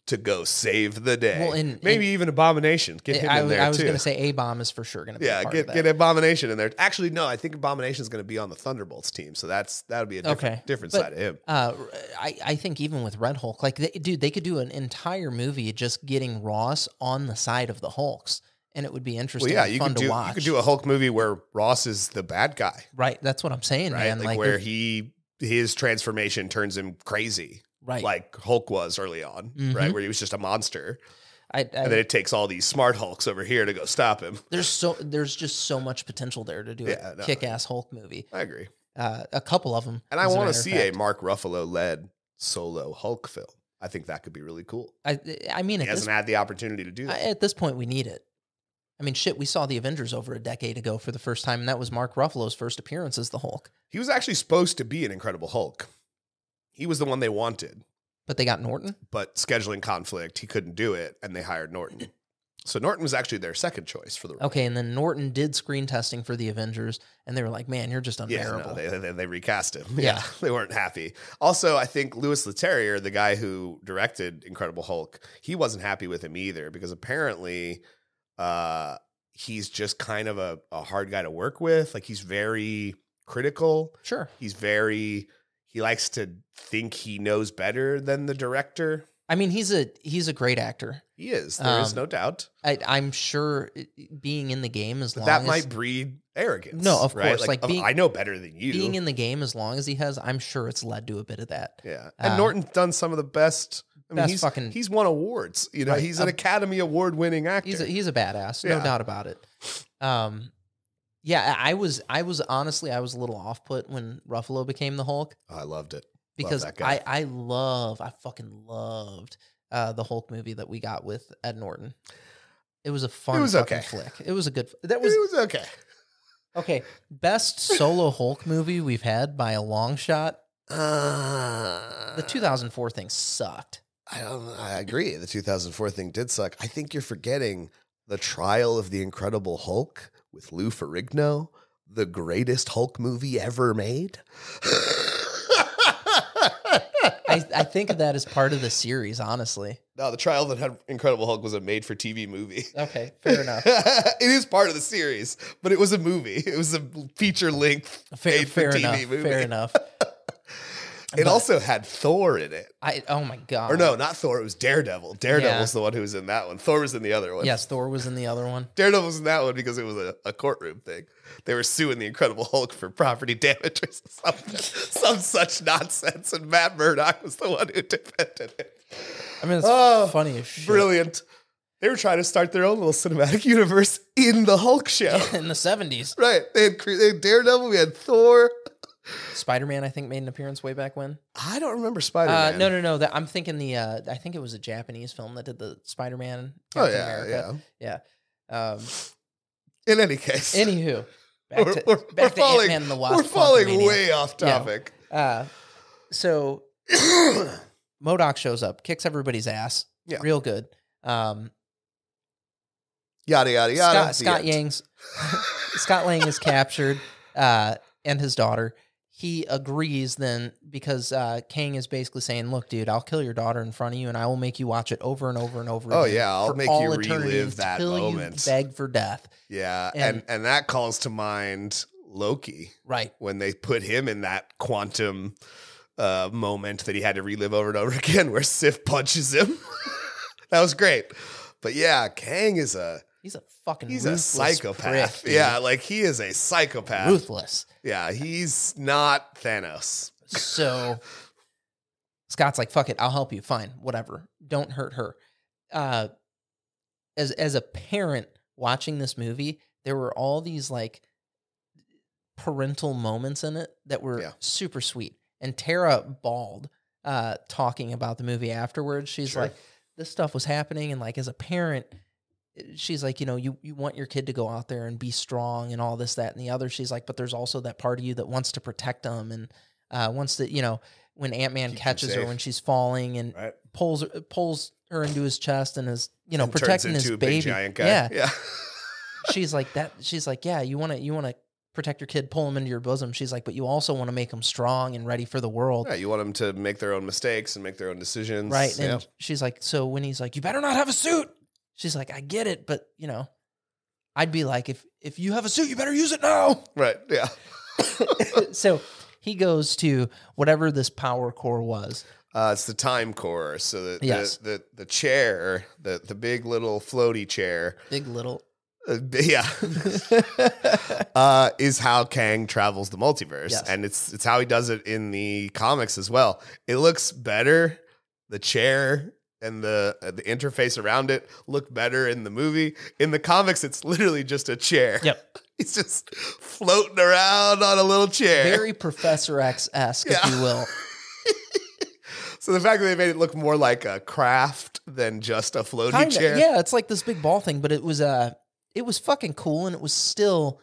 to go save the day. Well, maybe even Abomination. Get him in there, too. I was going to say A-Bomb is for sure going to be a part of that. Get Abomination in there. Actually, no, I think Abomination is going to be on the Thunderbolts team, so that would be a different side of him. I think even with Red Hulk, like, they could do an entire movie just getting Ross on the side of the Hulks, and it would be interesting and fun to watch. You could do a Hulk movie where Ross is the bad guy. Right, that's what I'm saying, right? Man. Like where his transformation turns him crazy. Right. Like Hulk was early on, right? Where he was just a monster. And then it takes all these smart Hulks over here to go stop him. There's just so much potential there to do a kick-ass Hulk movie. I agree. A couple of them. And I want to see a Mark Ruffalo-led solo Hulk film. I think that could be really cool. I mean, he hasn't had the opportunity to do that. At this point, we need it. I mean, shit, we saw the Avengers over a decade ago for the first time, and that was Mark Ruffalo's first appearance as the Hulk. He was actually supposed to be an Incredible Hulk. He was the one they wanted. But they got Norton? But scheduling conflict, he couldn't do it, and they hired Norton. So Norton was actually their second choice for the role. Okay, and then Norton did screen testing for the Avengers, and they were like, "Man, you're just unbearable." Yeah, no, they recast him. Yeah, they weren't happy. Also, I think Louis Leterrier, the guy who directed Incredible Hulk, he wasn't happy with him either because apparently he's just kind of a hard guy to work with. Like, he's very critical. Sure. He likes to think he knows better than the director. I mean, he's a great actor. He is. There is no doubt. I'm sure being in the game that might breed arrogance. No, of right? course. Like being, I know better than you. Being in the game as long as he has, I'm sure it's led to a bit of that. Yeah. And Norton's done some of the best. I mean, he's won awards. You know, right. He's an Academy Award winning actor. He's a badass, no doubt about it. Yeah, I was honestly a little off put when Ruffalo became the Hulk. Oh, I loved it. Because I fucking loved the Hulk movie that we got with Ed Norton. It was a fun flick. It was a good. It was okay. Okay, best solo Hulk movie we've had by a long shot. The 2004 thing sucked. I agree. The 2004 thing did suck. I think you're forgetting The Trial of the Incredible Hulk with Lou Ferrigno, the greatest Hulk movie ever made. I think of that as part of the series, honestly. No, The Trial that had Incredible Hulk was a made-for-TV movie. Okay, fair enough. It is part of the series, but it was a movie. It was a feature-length made-for-TV movie. Fair enough. It also had Thor in it. Oh my God. Or no, not Thor. It was Daredevil. Daredevil's the one who was in that one. Thor was in the other one. Yes, Thor was in the other one. Daredevil was in that one because it was a courtroom thing. They were suing the Incredible Hulk for property damage or something. Some such nonsense. And Matt Murdock was the one who defended it. I mean, it's funny as shit. Brilliant. They were trying to start their own little cinematic universe in the Hulk show. In the 70s. Right. They had Daredevil. We had Thor. Spider-Man, I think, made an appearance way back when. I don't remember Spider-Man. No. I'm thinking I think it was a Japanese film that did the Spider-Man. America. Yeah. In any case. Anywho. Back to Ant-Man and the Wasp. We're falling way off topic. Yeah. So MODOK shows up, kicks everybody's ass. Yeah. Real good. Yada, yada, yada. Scott Lang is captured, and his daughter. He agrees then because Kang is basically saying, look, dude, I'll kill your daughter in front of you and I will make you watch it over and over and over again. Oh, yeah. I'll make you relive that moment. You beg for death. Yeah. And that calls to mind Loki. Right. When they put him in that quantum moment that he had to relive over and over again where Sif punches him. That was great. But yeah, Kang is He's a fucking He's a psychopath. Prick, yeah, like he is a psychopath. Ruthless. Yeah, he's not Thanos. So Scott's like, fuck it, I'll help you. Fine, whatever. Don't hurt her. As a parent watching this movie, there were all these like parental moments in it that were super sweet. And Tara bawled talking about the movie afterwards. She's like, this stuff was happening, and like as a parent, she's like, you want your kid to go out there and be strong and all this, that, and the other. She's like, but there's also that part of you that wants to protect them and wants to, when Ant-Man catches her when she's falling and pulls her into his chest and is, and protecting his baby. Big giant guy. Yeah. She's like that. She's like, yeah, you want to protect your kid, pull him into your bosom. She's like, but you also want to make them strong and ready for the world. Yeah, you want them to make their own mistakes and make their own decisions. Right. And she's like, so when he's like, you better not have a suit. She's like, I get it, but I'd be like, if you have a suit, you better use it now. Right. Yeah. So he goes to whatever this power core was. It's the time core. So the chair, the big little floaty chair. Big little. Is how Kang travels the multiverse, and it's how he does it in the comics as well. It looks better. The chair and the interface around it look better in the movie. In the comics, it's literally just a chair. Yep. He's just floating around on a little chair. Very Professor X-esque, if you will. So the fact that they made it look more like a craft than just a floaty chair. Yeah, it's like this big ball thing, but it was fucking cool, and it was still,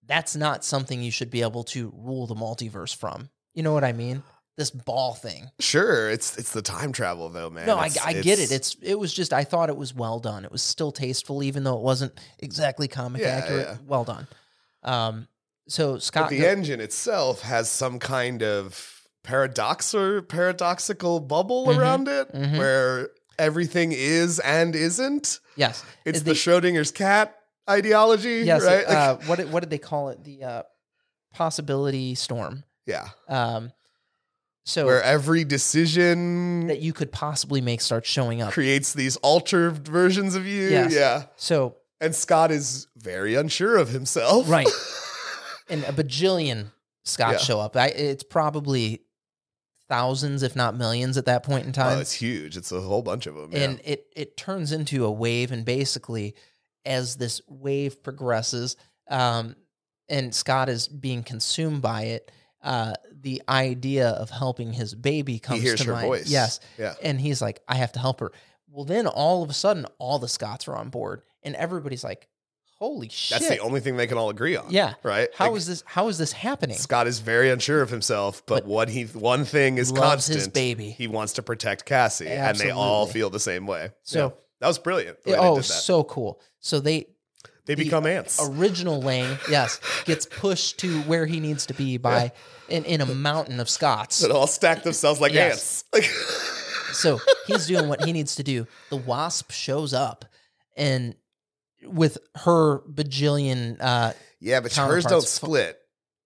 that's not something you should be able to rule the multiverse from. You know what I mean? this ball thing. Sure, it's the time travel though, man. No, I get it. It was just, I thought it was well done. It was still tasteful, even though it wasn't exactly comic accurate. Yeah. Well done. So Scott, but the engine itself has some kind of paradoxical bubble around it, where everything is and isn't. Yes, it's the Schrodinger's cat ideology. Yes, right. What did they call it? The possibility storm. Yeah. So where every decision that you could possibly make starts showing up creates these altered versions of you. Yes. Yeah. So, and Scott is very unsure of himself. Right. And a bajillion Scotts show up. It's probably thousands, if not millions at that point in time. Oh, it's huge. It's a whole bunch of them. And it turns into a wave. And basically, as this wave progresses, and Scott is being consumed by it, the idea of helping his baby comes he hears to her mind. voice. Yes. Yeah. And he's like, I have to help her. Well, then all of a sudden, all the Scotts are on board, and everybody's like, holy shit. That's the only thing they can all agree on. Yeah. Right? How is this happening? Scott is very unsure of himself, but one thing is constant. His baby. He wants to protect Cassie, and they all feel the same way. So that was brilliant. So cool. So they become ants. Original Lang, yes, gets pushed to where he needs to be by in a mountain of Scotts. That all stack themselves like ants. So he's doing what he needs to do. The Wasp shows up, and with her bajillion but hers don't split.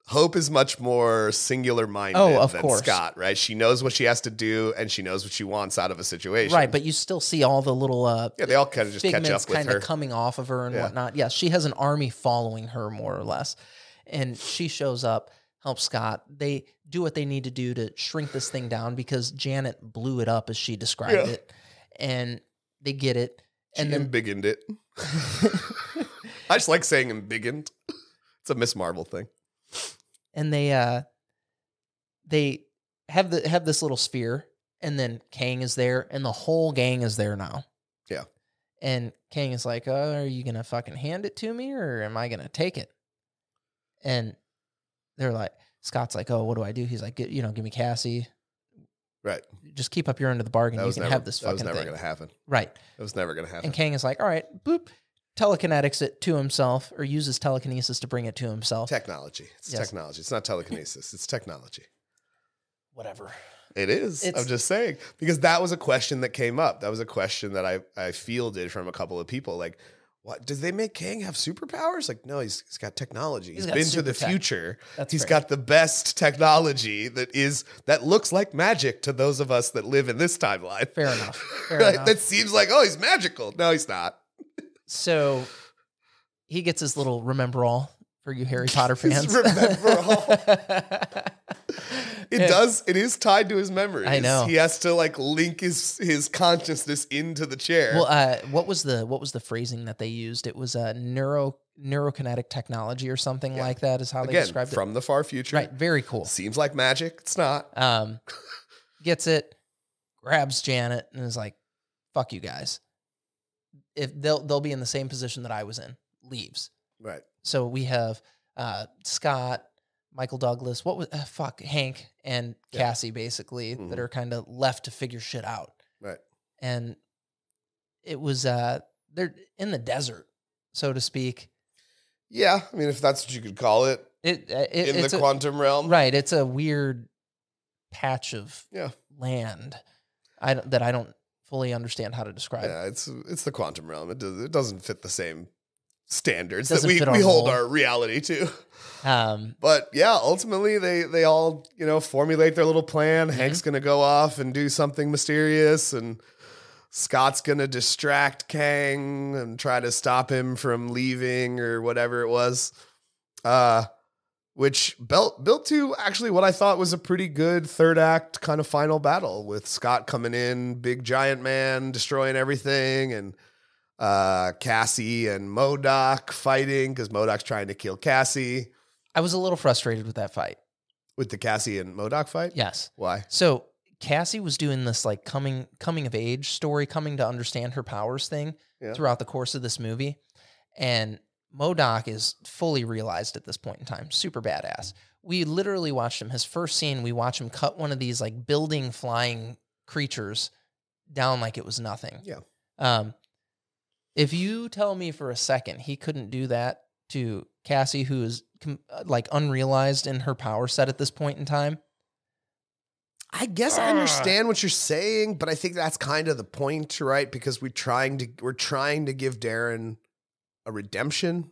Hope is much more singular-minded than Scott, right? She knows what she has to do, and she knows what she wants out of a situation. Right, but you still see all the little they all kind of just catch up with her. Coming off of her and whatnot. Yes, she has an army following her, more or less. And she shows up, helps Scott. They do what they need to do to shrink this thing down because Janet blew it up as she described it. And they get it. And then embiggened it. I just like saying embiggened. It's a Miss Marvel thing. And they have this little sphere, and then Kang is there, and the whole gang is there now. Yeah. And Kang is like, are you gonna fucking hand it to me, or am I gonna take it? And they're like, Scott's like, oh, what do I do? He's like, give me Cassie. Right. Just keep up your end of the bargain. You can have this fucking thing. That was never going to happen. Right. It was never going to happen. And Kang is like, all right, boop, telekinetics it to himself, or uses telekinesis to bring it to himself. Technology. It's technology. It's not telekinesis. It's technology. Whatever. It is. I'm just saying. Because that was a question that came up. That was a question that I fielded from a couple of people. Like, what? Did they make Kang have superpowers? Like, no, he's got technology. He's been to the future. He's got the best technology that looks like magic to those of us that live in this timeline. Fair enough. That seems like, oh, he's magical. No, he's not. So he gets his little remember all for you Harry Potter fans. Remember all. It is tied to his memories. I know. He has to link his consciousness into the chair. Well, what was the phrasing that they used? It was a neurokinetic technology or something like that is how they described it. From the far future. Right. Very cool. Seems like magic. It's not. Gets it, grabs Janet, and is like, fuck you guys. If they'll be in the same position that I was in. Leaves. Right. So we have Scott, Michael Douglas, Hank and Cassie basically that are kind of left to figure shit out. Right. And it was they're in the desert, so to speak. Yeah, I mean, if that's what you could call it. In the quantum realm. Right. It's a weird patch of land that I don't fully understand how to describe. Yeah, it's the quantum realm. It doesn't fit the same standards that we hold our reality to. But yeah, ultimately they all, formulate their little plan. Hank's going to go off and do something mysterious, and Scott's going to distract Kang and try to stop him from leaving or whatever it was. Which built to actually what I thought was a pretty good third act kind of final battle with Scott coming in, big giant man, destroying everything, and Cassie and MODOK fighting because MODOK's trying to kill Cassie. I was a little frustrated with that fight. With the Cassie and MODOK fight? Yes. Why? So Cassie was doing this coming of age story, coming to understand her powers thing throughout the course of this movie. And MODOK is fully realized at this point in time. Super badass. We literally watched him. His first scene, we watch him cut one of these like building flying creatures down like it was nothing. Yeah. If you tell me for a second he couldn't do that to Cassie, who is like unrealized in her power set at this point in time, I guess I understand what you're saying, but I think that's kind of the point, right? Because we're trying to give Darren a redemption,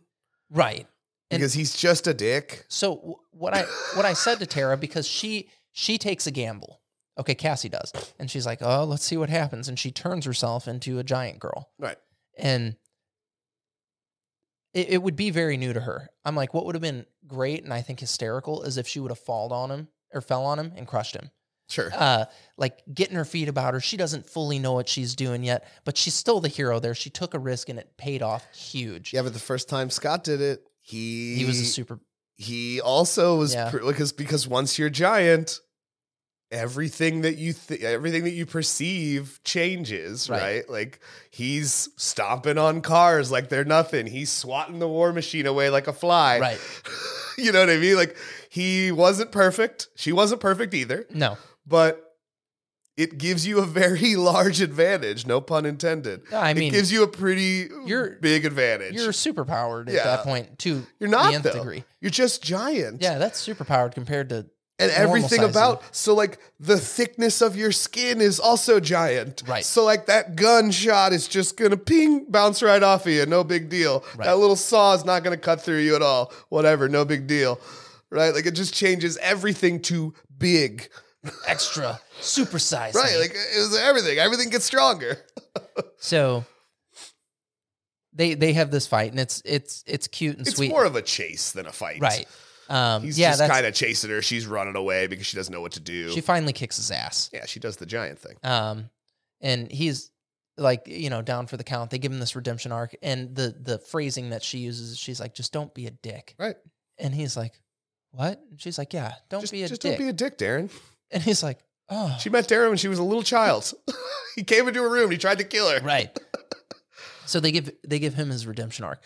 right? Because he's just a dick. So what I said to Tara, because she takes a gamble. Okay, Cassie does, and she's like, "Oh, let's see what happens," and she turns herself into a giant girl, right? And it would be very new to her. I'm like, what would have been great and I think hysterical is if she would have fell on him and crushed him. Sure. Like getting her feet about her. She doesn't fully know what she's doing yet, but she's still the hero there. She took a risk and it paid off huge. Yeah, but the first time Scott did it, he was a super. He also was because once you're giant, everything that you perceive changes, right? Like he's stomping on cars like they're nothing. He's swatting the war machine away like a fly. Right. You know what I mean? Like he wasn't perfect. She wasn't perfect either. No. But it gives you a very large advantage, no pun intended. I mean, it gives you a pretty big advantage. You're superpowered at that point too. You're not, the nth degree. You're just giant. Yeah, that's superpowered compared to and everything about, so like the thickness of your skin is also giant. Right. So like that gunshot is just going to bounce right off of you. No big deal. Right. That little saw is not going to cut through you at all. Whatever. No big deal. Right. Like it just changes everything to big. Extra. Supersized. Right. Like it was everything. Everything gets stronger. So they have this fight and it's cute and sweet. It's more of a chase than a fight. Right. He's just kind of chasing her. She's running away because she doesn't know what to do. She finally kicks his ass. Yeah, she does the giant thing. And he's like, down for the count. They give him this redemption arc, and the phrasing that she uses, she's like, "Just don't be a dick." Right. And he's like, "What?" And she's like, "Yeah, don't be a dick. Don't be a dick, Darren." And he's like, "Oh." She met Darren when she was a little child. He came into her room. And he tried to kill her. Right. So they give him his redemption arc.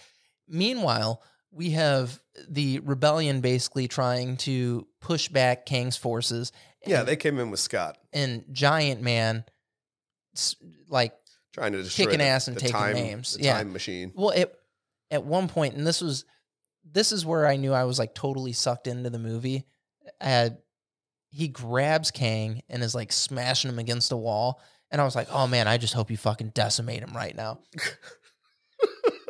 Meanwhile, we have the rebellion basically trying to push back Kang's forces. Yeah, they came in with Scott. And Giant Man, like, trying to destroy kicking ass and taking names. The time machine. Well, at one point, and this is where I knew I was like totally sucked into the movie. He grabs Kang and is like smashing him against a wall. And I was like, oh man, I just hope you fucking decimate him right now.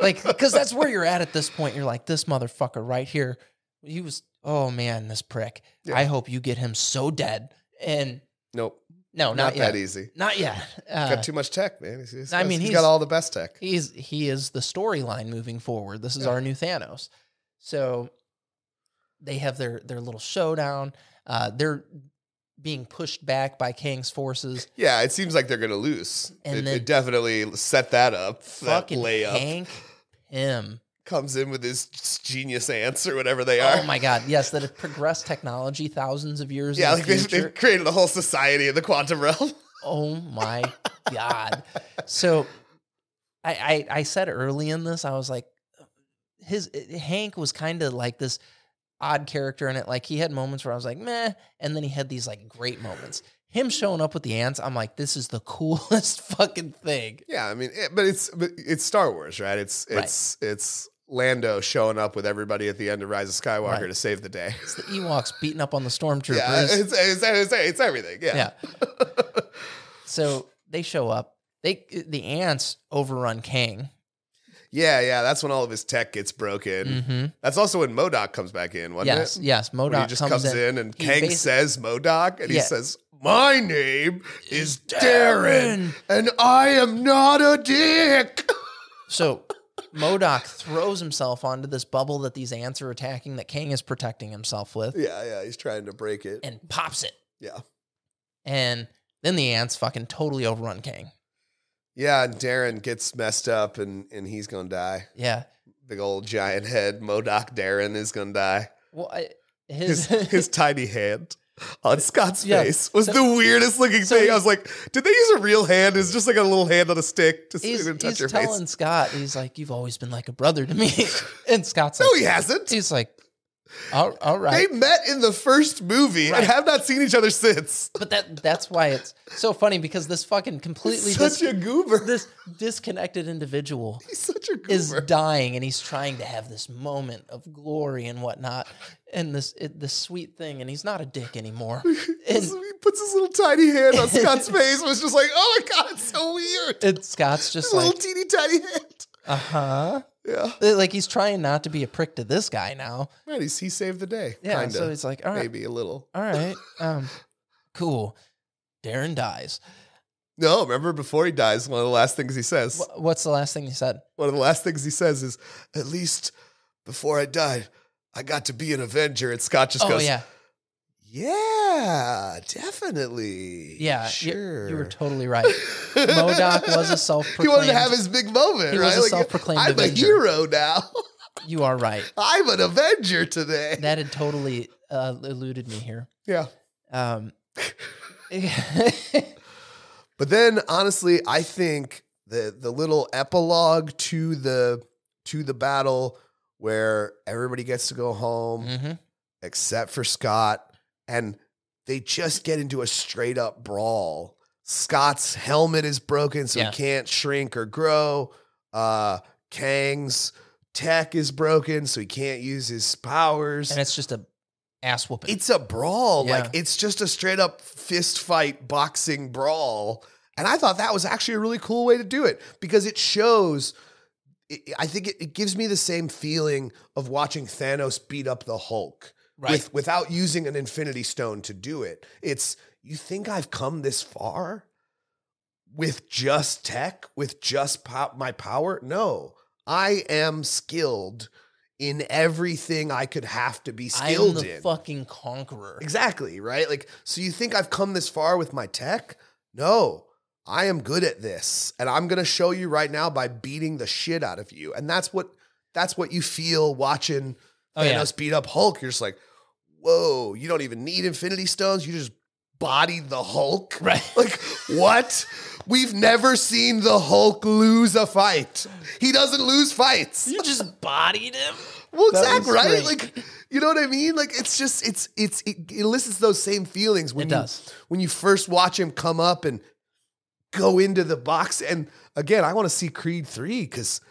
Like, because that's where you're at this point. You're like, this motherfucker right here. He was, oh man, this prick. Yeah. I hope you get him so dead. And nope. No, not yet. That easy. Not yet. Got too much tech, man. He's he's got all the best tech. He is the storyline moving forward. This is our new Thanos. So they have their little showdown. They're being pushed back by Kang's forces. Yeah, it seems like they're going to lose. And it definitely set that up. Fucking that layup. Hank Pym comes in with his genius ants or whatever they are. Oh my God. Yes, that have progressed technology thousands of years. Yeah, like they've created a whole society in the quantum realm. Oh my God. So I said early in this, I was like, Hank was kind of like this odd character in it. Like he had moments where I was like, meh. And then he had these like great moments. Him showing up with the ants, I'm like, this is the coolest fucking thing. Yeah, I mean, but it's Star Wars, right? It's Lando showing up with everybody at the end of Rise of Skywalker to save the day. It's the Ewoks beating up on the stormtroopers. Yeah, it's everything. Yeah. So they show up. The ants overrun Kang. Yeah, that's when all of his tech gets broken. Mm-hmm. That's also when MODOK comes back in, wasn't it? Yes, MODOK when he just comes in and Kang says MODOK, and he says, my name is Darren, and I am not a dick. So MODOK throws himself onto this bubble that these ants are attacking that Kang is protecting himself with. Yeah, he's trying to break it. And pops it. Yeah. And then the ants fucking totally overrun Kang. Yeah, and Darren gets messed up and he's going to die. Yeah. Big old giant head. MODOK Darren is going to die. Well, his tiny hand. on Scott's face was the weirdest looking thing. I was like, did they use a real hand? It's just like a little hand on a stick to touch your face. He's telling Scott, he's like, you've always been like a brother to me. And Scott's like, no, he hasn't. He's like, all right. They met in the first movie and have not seen each other since. But that's why it's so funny, because this fucking completely such a goober. This disconnected individual he's such a goober. Is dying, and he's trying to have this moment of glory and whatnot, and this sweet thing, and he's not a dick anymore. And he puts his little tiny hand on Scott's face and was just like, oh my God, it's so weird. And Scott's just like, little teeny tiny hand. Uh-huh. Yeah. Like, he's trying not to be a prick to this guy now. Right, he saved the day. Yeah, kinda. so he's like, all right. Maybe a little. All right. Cool. Darren dies. No, remember before he dies, one of the last things he says. What's the last thing he said? One of the last things he says is, at least before I died, I got to be an Avenger. And Scott just goes, yeah, definitely. Yeah, sure. You were totally right. MODOK was a self-proclaimed... He wanted to have his big moment, he right? Was a self-proclaimed I'm Avenger. a hero now. You are right. I'm an Avenger today. That had totally eluded me here. Yeah. But then, honestly, I think the little epilogue to the battle where everybody gets to go home except for Scott, and they just get into a straight up brawl. Scott's helmet is broken, so he can't shrink or grow. Kang's tech is broken, so he can't use his powers. And it's just a ass whooping. It's a brawl. Yeah. Like, it's just a straight up fist fight boxing brawl. And I thought that was actually a really cool way to do it, because it shows, I think it gives me the same feeling of watching Thanos beat up the Hulk. Right. Without using an Infinity Stone to do it. It's, you think I've come this far with just tech, with just my power? No, I am skilled in everything I could have to be skilled in. I'm the fucking conqueror. Exactly, right? Like, so you think I've come this far with my tech? No, I am good at this. And I'm going to show you right now by beating the shit out of you. And that's what you feel watching Thanos beat up Hulk. You're just like, whoa, you don't even need Infinity Stones. You just bodied the Hulk. Right. Like, what? We've never seen the Hulk lose a fight. He doesn't lose fights. You just bodied him? Well, exactly, right? Great. Like, you know what I mean? Like, it's just, it elicits those same feelings when you first watch him come up and go into the box. And again, I want to see Creed 3 because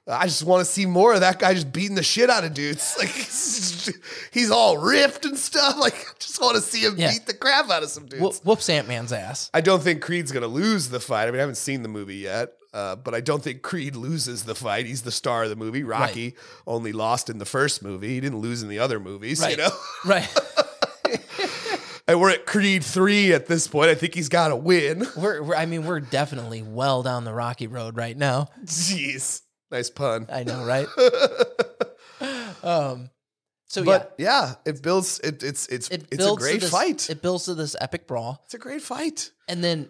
I just want to see more of that guy just beating the shit out of dudes. Like, he's all ripped and stuff. Like, I just want to see him beat the crap out of some dudes. Whoops Ant-Man's ass. I don't think Creed's going to lose the fight. I mean, I haven't seen the movie yet, but I don't think Creed loses the fight. He's the star of the movie. Rocky only lost in the first movie. He didn't lose in the other movies, you know? Right. And we're at Creed 3 at this point. I think he's got to win. We're definitely well down the Rocky road right now. Jeez. Nice pun. I know, right? It builds. It's a great fight. It builds to this epic brawl. It's a great fight. And then,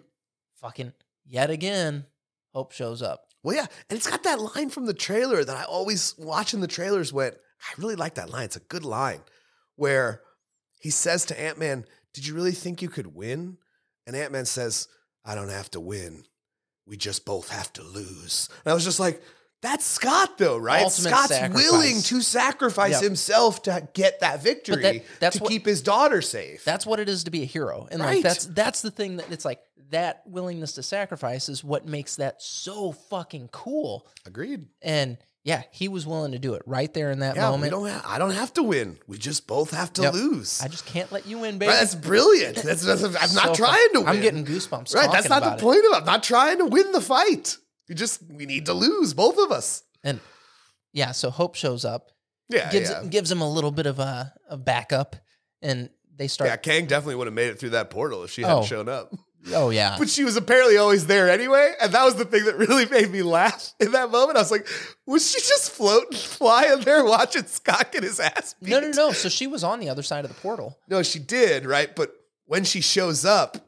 fucking yet again, Hope shows up. Well, yeah, and it's got that line from the trailer that I always watching the trailers went, I really like that line. It's a good line where he says to Ant-Man, "Did you really think you could win?" And Ant-Man says, "I don't have to win. We just both have to lose." And I was just like, that's Scott, though, right? Ultimate Scott's sacrifice. willing to sacrifice himself to get that victory, to keep his daughter safe. That's what it is to be a hero. And like that's the thing that it's like, that willingness to sacrifice is what makes that so fucking cool. Agreed. And yeah, he was willing to do it right there in that moment. I don't have to win. We just both have to lose. I just can't let you win, baby. Right, that's brilliant. I'm not trying to win. I'm getting goosebumps. Right, that's not the point of it. I'm not trying to win the fight. We need to lose, both of us. And yeah, so Hope shows up. Yeah, gives him a little bit of a backup, and they start. Yeah, Kang definitely would have made it through that portal if she hadn't shown up. Oh yeah, but she was apparently always there anyway, and that was the thing that really made me laugh in that moment. I was like, was she just floating, flying there, watching Scott get his ass beat? No. So she was on the other side of the portal. No, she did, right? But when she shows up,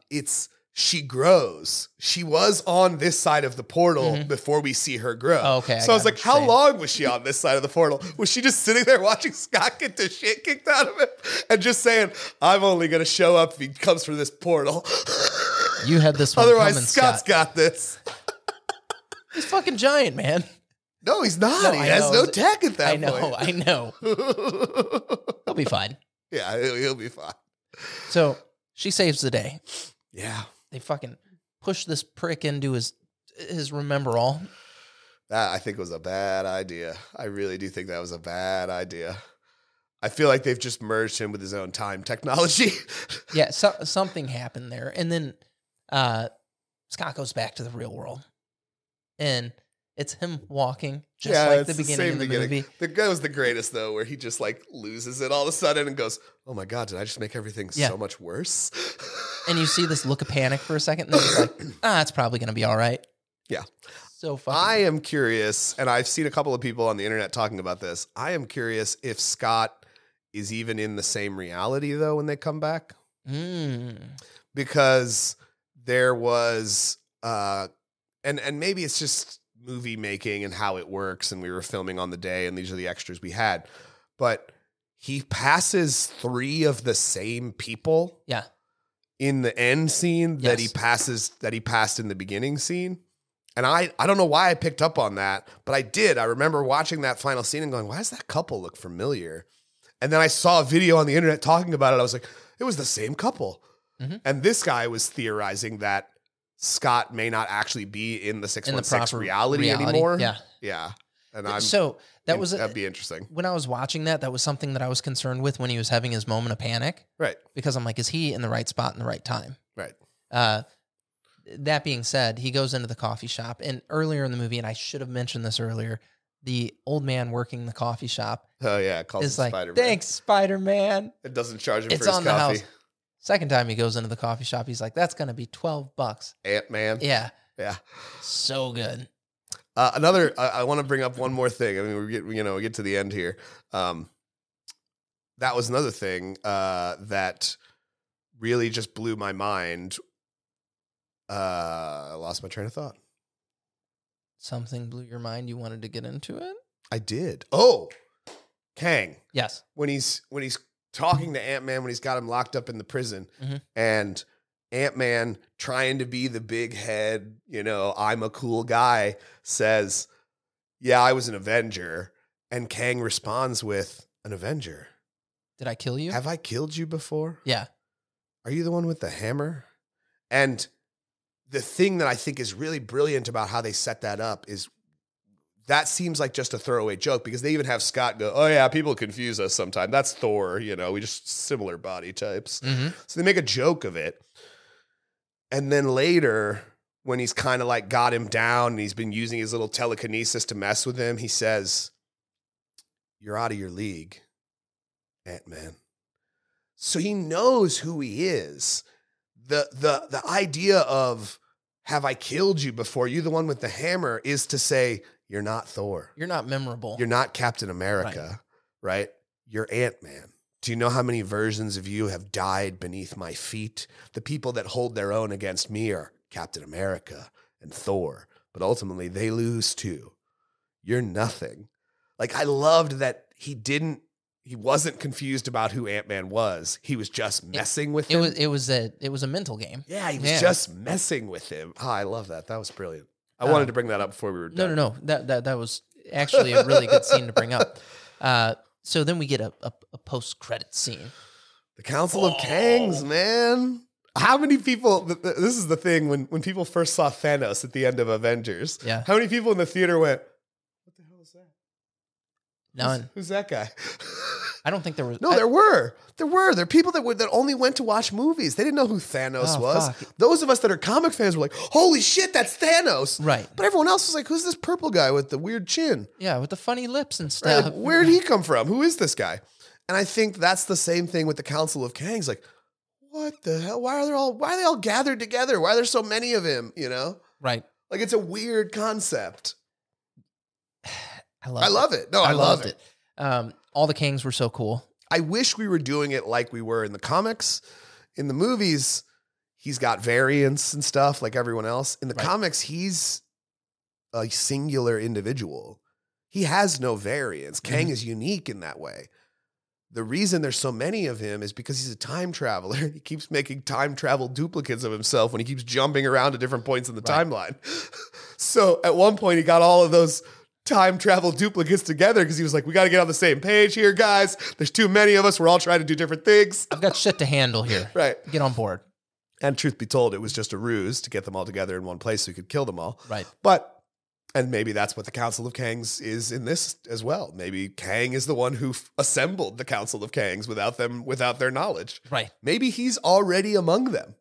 she grows. She was on this side of the portal before we see her grow. Oh, okay. So I was like, how long was she on this side of the portal? Was she just sitting there watching Scott get the shit kicked out of him and just saying, I'm only going to show up if he comes from this portal? You had this one Otherwise, coming, Scott's Scott. got this. He's fucking giant, man. No, he's not. He has no tech at that point. I know. He'll be fine. Yeah, he'll be fine. So she saves the day. Yeah. They fucking push this prick into his remember all. That I think was a bad idea. I really do think that was a bad idea. I feel like they've just merged him with his own time technology. Yeah, something happened there. And then Scott goes back to the real world. And it's him walking just like the beginning of the movie. That was the greatest, though, where he just like loses it all of a sudden and goes, oh my God, did I just make everything so much worse? And you see this look of panic for a second, and then it's like, it's probably going to be all right. Yeah. So fucking. I am curious, and I've seen a couple of people on the internet talking about this. I am curious if Scott is even in the same reality, though, when they come back. Because there was, and maybe it's just movie making and how it works, and we were filming on the day, and these are the extras we had. But he passes 3 of the same people. Yeah. In the end scene that he passed in the beginning scene. And I don't know why I picked up on that, but I did. I remember watching that final scene and going, why does that couple look familiar? And then I saw a video on the internet talking about it. I was like, it was the same couple. And this guy was theorizing that Scott may not actually be in the 616 reality anymore. Yeah. Yeah. And that'd be interesting. When I was watching that was something that I was concerned with when he was having his moment of panic. Right. Because I'm like, is he in the right spot in the right time? Right. That being said, he goes into the coffee shop, and earlier in the movie, and I should have mentioned this earlier, the old man working the coffee shop. Oh yeah, calls is him like, Spider-Man. thanks, Spider-Man. It doesn't charge him it's for his on coffee. The house. Second time he goes into the coffee shop, he's like, that's gonna be $12. Antman. Yeah. Yeah. So good. I want to bring up one more thing. I mean, we get to the end here. That was another thing that really just blew my mind. I lost my train of thought. Something blew your mind. You wanted to get into it? I did. Oh, Kang. Yes. When he's talking to Ant-Man, when he's got him locked up in the prison, and Ant-Man, trying to be the big head, I'm a cool guy, says, yeah, I was an Avenger. And Kang responds with, an Avenger? Did I kill you? Have I killed you before? Yeah. Are you the one with the hammer? And the thing that I think is really brilliant about how they set that up is that seems like just a throwaway joke, because they even have Scott go, oh yeah, people confuse us sometimes. That's Thor, we just similar body types. So they make a joke of it. And then later, when he's kind of like got him down and he's been using his little telekinesis to mess with him, he says, you're out of your league, Ant-Man. So he knows who he is. The idea of, have I killed you before? You the one with the hammer, is to say, you're not Thor. You're not memorable. You're not Captain America, right? You're Ant-Man. Do you know how many versions of you have died beneath my feet? The people that hold their own against me are Captain America and Thor, but ultimately they lose too. You're nothing. Like, I loved that he wasn't confused about who Ant-Man was. He was just messing with him. It was a mental game. Yeah, he was just messing with him. Oh, I love that. That was brilliant. I wanted to bring that up before we were done. No. That was actually a really good scene to bring up. So then we get a post-credit scene. The Council of Kangs, man. How many people, this is the thing, when people first saw Thanos at the end of Avengers, how many people in the theater went, what the hell is that? None. Who's that guy? I don't think there was. No, there were. There are people that only went to watch movies. They didn't know who Thanos was. Fuck. Those of us that are comic fans were like, holy shit, that's Thanos. Right. But everyone else was like, who's this purple guy with the weird chin? Yeah, with the funny lips and stuff. Right? Where did he come from? Who is this guy? And I think that's the same thing with the Council of Kangs. Like, what the hell? Why are they all gathered together? Why are there so many of him? Right. Like, it's a weird concept. I love it. No, I loved it. All the Kangs were so cool. I wish we were doing it like we were in the comics. In the movies, he's got variants and stuff like everyone else. In the comics, he's a singular individual. He has no variants. Kang is unique in that way. The reason there's so many of him is because he's a time traveler. He keeps making time travel duplicates of himself when he keeps jumping around to different points in the timeline. So at one point, he got all of those time travel duplicates together because he was like, we got to get on the same page here, guys. There's too many of us. We're all trying to do different things. I've got shit to handle here. Right. Get on board. And truth be told, it was just a ruse to get them all together in one place so he could kill them all. Right. And maybe that's what the Council of Kangs is in this as well. Maybe Kang is the one who assembled the Council of Kangs without their knowledge. Right. Maybe he's already among them.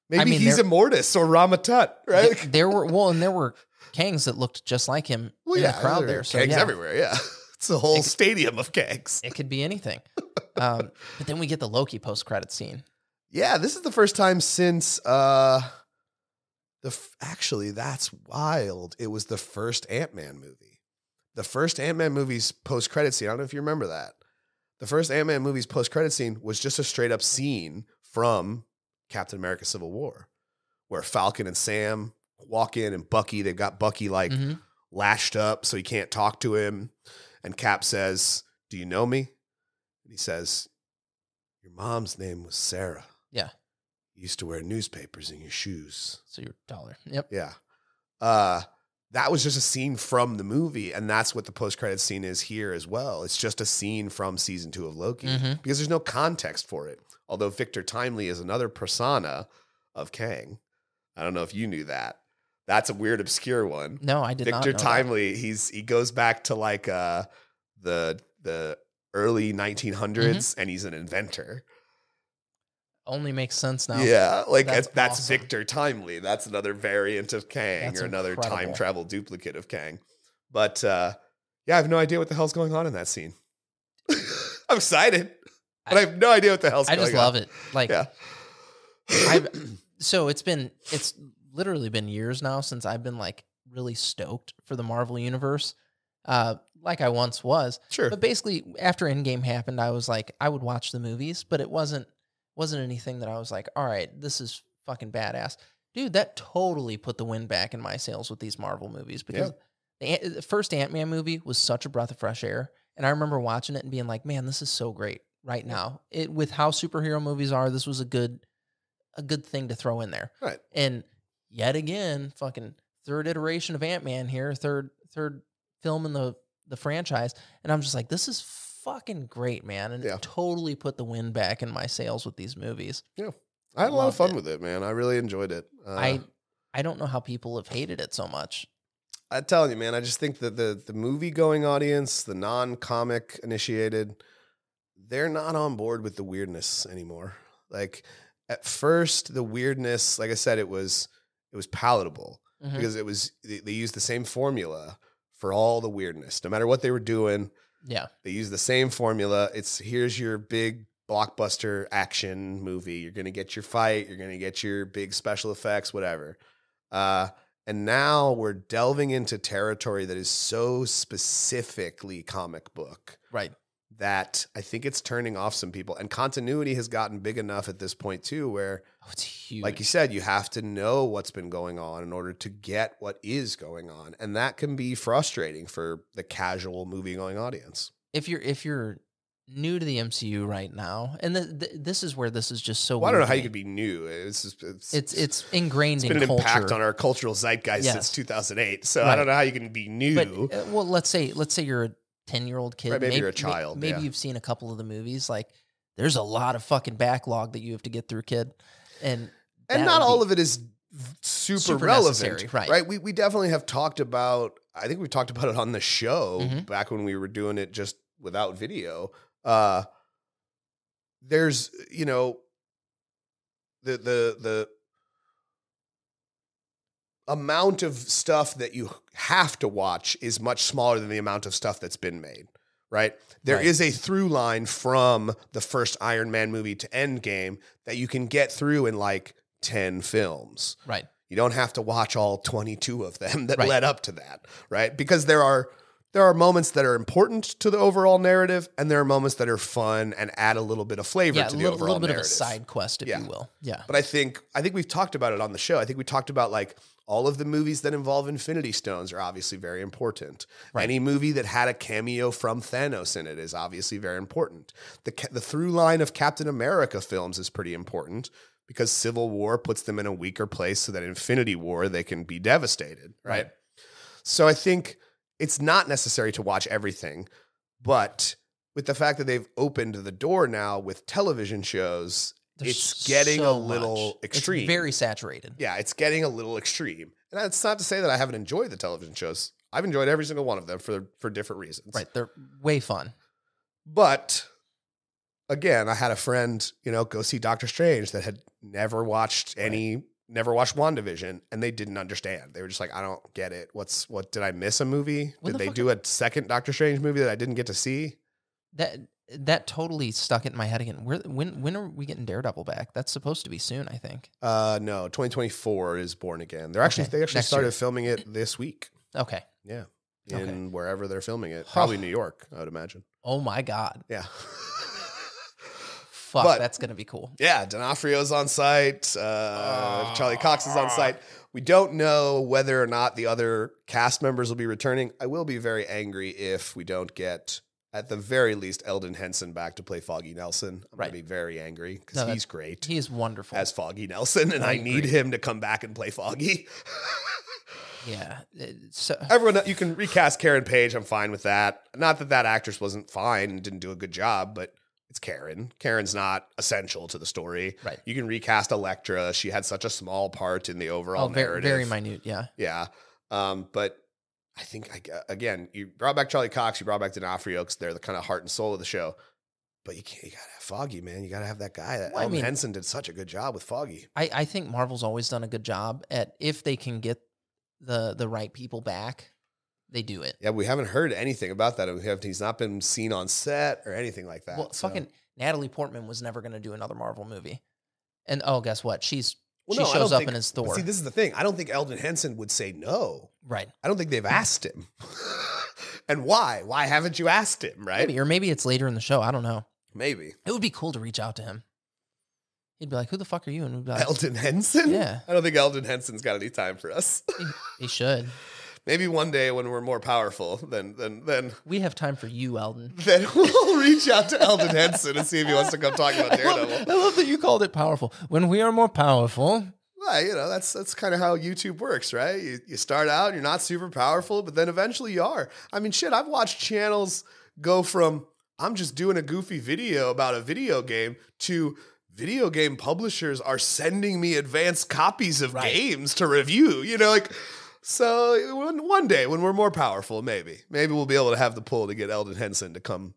Maybe he's Immortus or Ramatut, right? There were Kangs that looked just like him in the crowd there. So Kangs everywhere, yeah. It's a whole stadium of Kangs. It could be anything. But then we get the Loki post-credit scene. Yeah, this is the first time since actually, that's wild. It was the first Ant-Man movie. The first Ant-Man movie's post-credit scene, I don't know if you remember that. The first Ant-Man movie's post-credit scene was just a straight-up scene from Captain America Civil War, where Falcon and Sam walk in and they've got Bucky lashed up so he can't talk to him. And Cap says, do you know me? And he says, your mom's name was Sarah. Yeah. You used to wear newspapers in your shoes. So you're taller. Yep. Yeah. That was just a scene from the movie, and that's what the post-credit scene is here as well. It's just a scene from season 2 of Loki because there's no context for it. Although Victor Timely is another persona of Kang. I don't know if you knew that. That's a weird, obscure one. No, I did not know Victor Timely, he goes back to like the early 1900s, and he's an inventor. Only makes sense now. Yeah, like that's awesome. Victor Timely. That's another variant of Kang or another incredible. time travel duplicate of Kang. But yeah, I have no idea what the hell's going on in that scene. I'm excited, but I have no idea what the hell's going on. I just love it. Like, yeah. So it's literally been years now since I've been like really stoked for the Marvel Universe. Like I once was. Sure. But basically after Endgame happened, I was like, I would watch the movies, but it wasn't anything that I was like, all right, this is fucking badass. Dude, that totally put the wind back in my sails with these Marvel movies because the first Ant-Man movie was such a breath of fresh air. And I remember watching it and being like, man, this is so great right now. With how superhero movies are, this was a good thing to throw in there. Right. And yet again, fucking third iteration of Ant-Man here, third film in the franchise. And I'm just like, this is fucking great, man. And it totally put the wind back in my sails with these movies. Yeah. I had a lot of fun with it, man. I really enjoyed it. I don't know how people have hated it so much. I'm telling you, man, I just think that the movie-going audience, the non-comic initiated, they're not on board with the weirdness anymore. Like, at first, the weirdness, like I said, it was palatable because they used the same formula for all the weirdness. No matter what they were doing, they used the same formula. Here's your big blockbuster action movie. You're going to get your fight. You're going to get your big special effects, whatever. And now we're delving into territory that is so specifically comic book. Right. That I think it's turning off some people. And continuity has gotten big enough at this point, too, where, it's huge. Like you said, you have to know what's been going on in order to get what is going on. And that can be frustrating for the casual movie-going audience. If you're new to the MCU right now, and this is where this is just so. Well, I don't know how you could be new. It's ingrained in culture. It's been an impact on our cultural zeitgeist since 2008. So I don't know how you can be new. But, well, let's say you're a 10-year-old kid. Right, maybe you're a child. Maybe you've seen a couple of the movies. Like, there's a lot of fucking backlog that you have to get through, kid. And not all of it is super relevant, right? We definitely have talked about. I think we talked about it on the show back when we were doing it just without video. There's the amount of stuff that you have to watch is much smaller than the amount of stuff that's been made, right? There is a through line from the first Iron Man movie to Endgame that you can get through in like 10 films. Right. You don't have to watch all 22 of them that led up to that, right? Because there are there are moments that are important to the overall narrative, and there are moments that are fun and add a little bit of flavor to the overall narrative. A little bit of a side quest, if you will. Yeah. But I think we've talked about it on the show. I think we talked about like all of the movies that involve Infinity Stones are obviously very important. Right. Any movie that had a cameo from Thanos in it is obviously very important. The through line of Captain America films is pretty important because Civil War puts them in a weaker place so that Infinity War they can be devastated, right? So I think it's not necessary to watch everything, but with the fact that they've opened the door now with television shows, it's getting a little extreme. It's very saturated. Yeah, it's getting a little extreme. And that's not to say that I haven't enjoyed the television shows. I've enjoyed every single one of them for different reasons. Right, they're way fun. But again, I had a friend, go see Doctor Strange that had never watched WandaVision, and they didn't understand. They were just like, I don't get it. What did I miss a movie? Did they do a second Doctor Strange movie that I didn't get to see? That totally stuck it in my head again. When are we getting Daredevil back? That's supposed to be soon, I think. No, 2024 is Born Again. They actually started filming it this week. Okay. Yeah. In wherever they're filming it. Probably New York, I would imagine. Oh my God. Yeah. Fuck, that's going to be cool. Yeah, D'Onofrio's on site. Charlie Cox is on site. We don't know whether or not the other cast members will be returning. I will be very angry if we don't get, at the very least, Eldon Henson back to play Foggy Nelson. I'm going to be very angry because he's great. He's wonderful. As Foggy Nelson, and I need him to come back and play Foggy. Yeah. Everyone, you can recast Karen Page. I'm fine with that. Not that actress wasn't fine and didn't do a good job, but it's Karen. Karen's not essential to the story. Right. You can recast Elektra. She had such a small part in the overall narrative. Very minute, yeah. Yeah. But I think, again, you brought back Charlie Cox, you brought back D'Onofrio because they're the kind of heart and soul of the show. But you got to have Foggy, man. You got to have that guy. Eldon Henson did such a good job with Foggy. I think Marvel's always done a good job at, if they can get the right people back, they do it. Yeah, we haven't heard anything about that. He's not been seen on set or anything like that. Well, fucking Natalie Portman was never going to do another Marvel movie. And guess what? She shows up in his Thor. See, this is the thing. I don't think Eldon Henson would say no. Right. I don't think they've asked him. And why? Why haven't you asked him, right? Maybe it's later in the show. I don't know. Maybe. It would be cool to reach out to him. He'd be like, who the fuck are you? And we'd be like, Eldon Henson? Yeah. I don't think Eldon Henson's got any time for us. He should. Maybe one day when we're more powerful, then we have time for you, Eldon. Then we'll reach out to Eldon Henson and see if he wants to come talk about Daredevil. I love that you called it powerful. When we are more powerful. Well, that's kind of how YouTube works, right? You start out, you're not super powerful, but then eventually you are. I mean, shit, I've watched channels go from, I'm just doing a goofy video about a video game to video game publishers are sending me advanced copies of games to review, So one day when we're more powerful, maybe we'll be able to have the pull to get Eldon Henson to come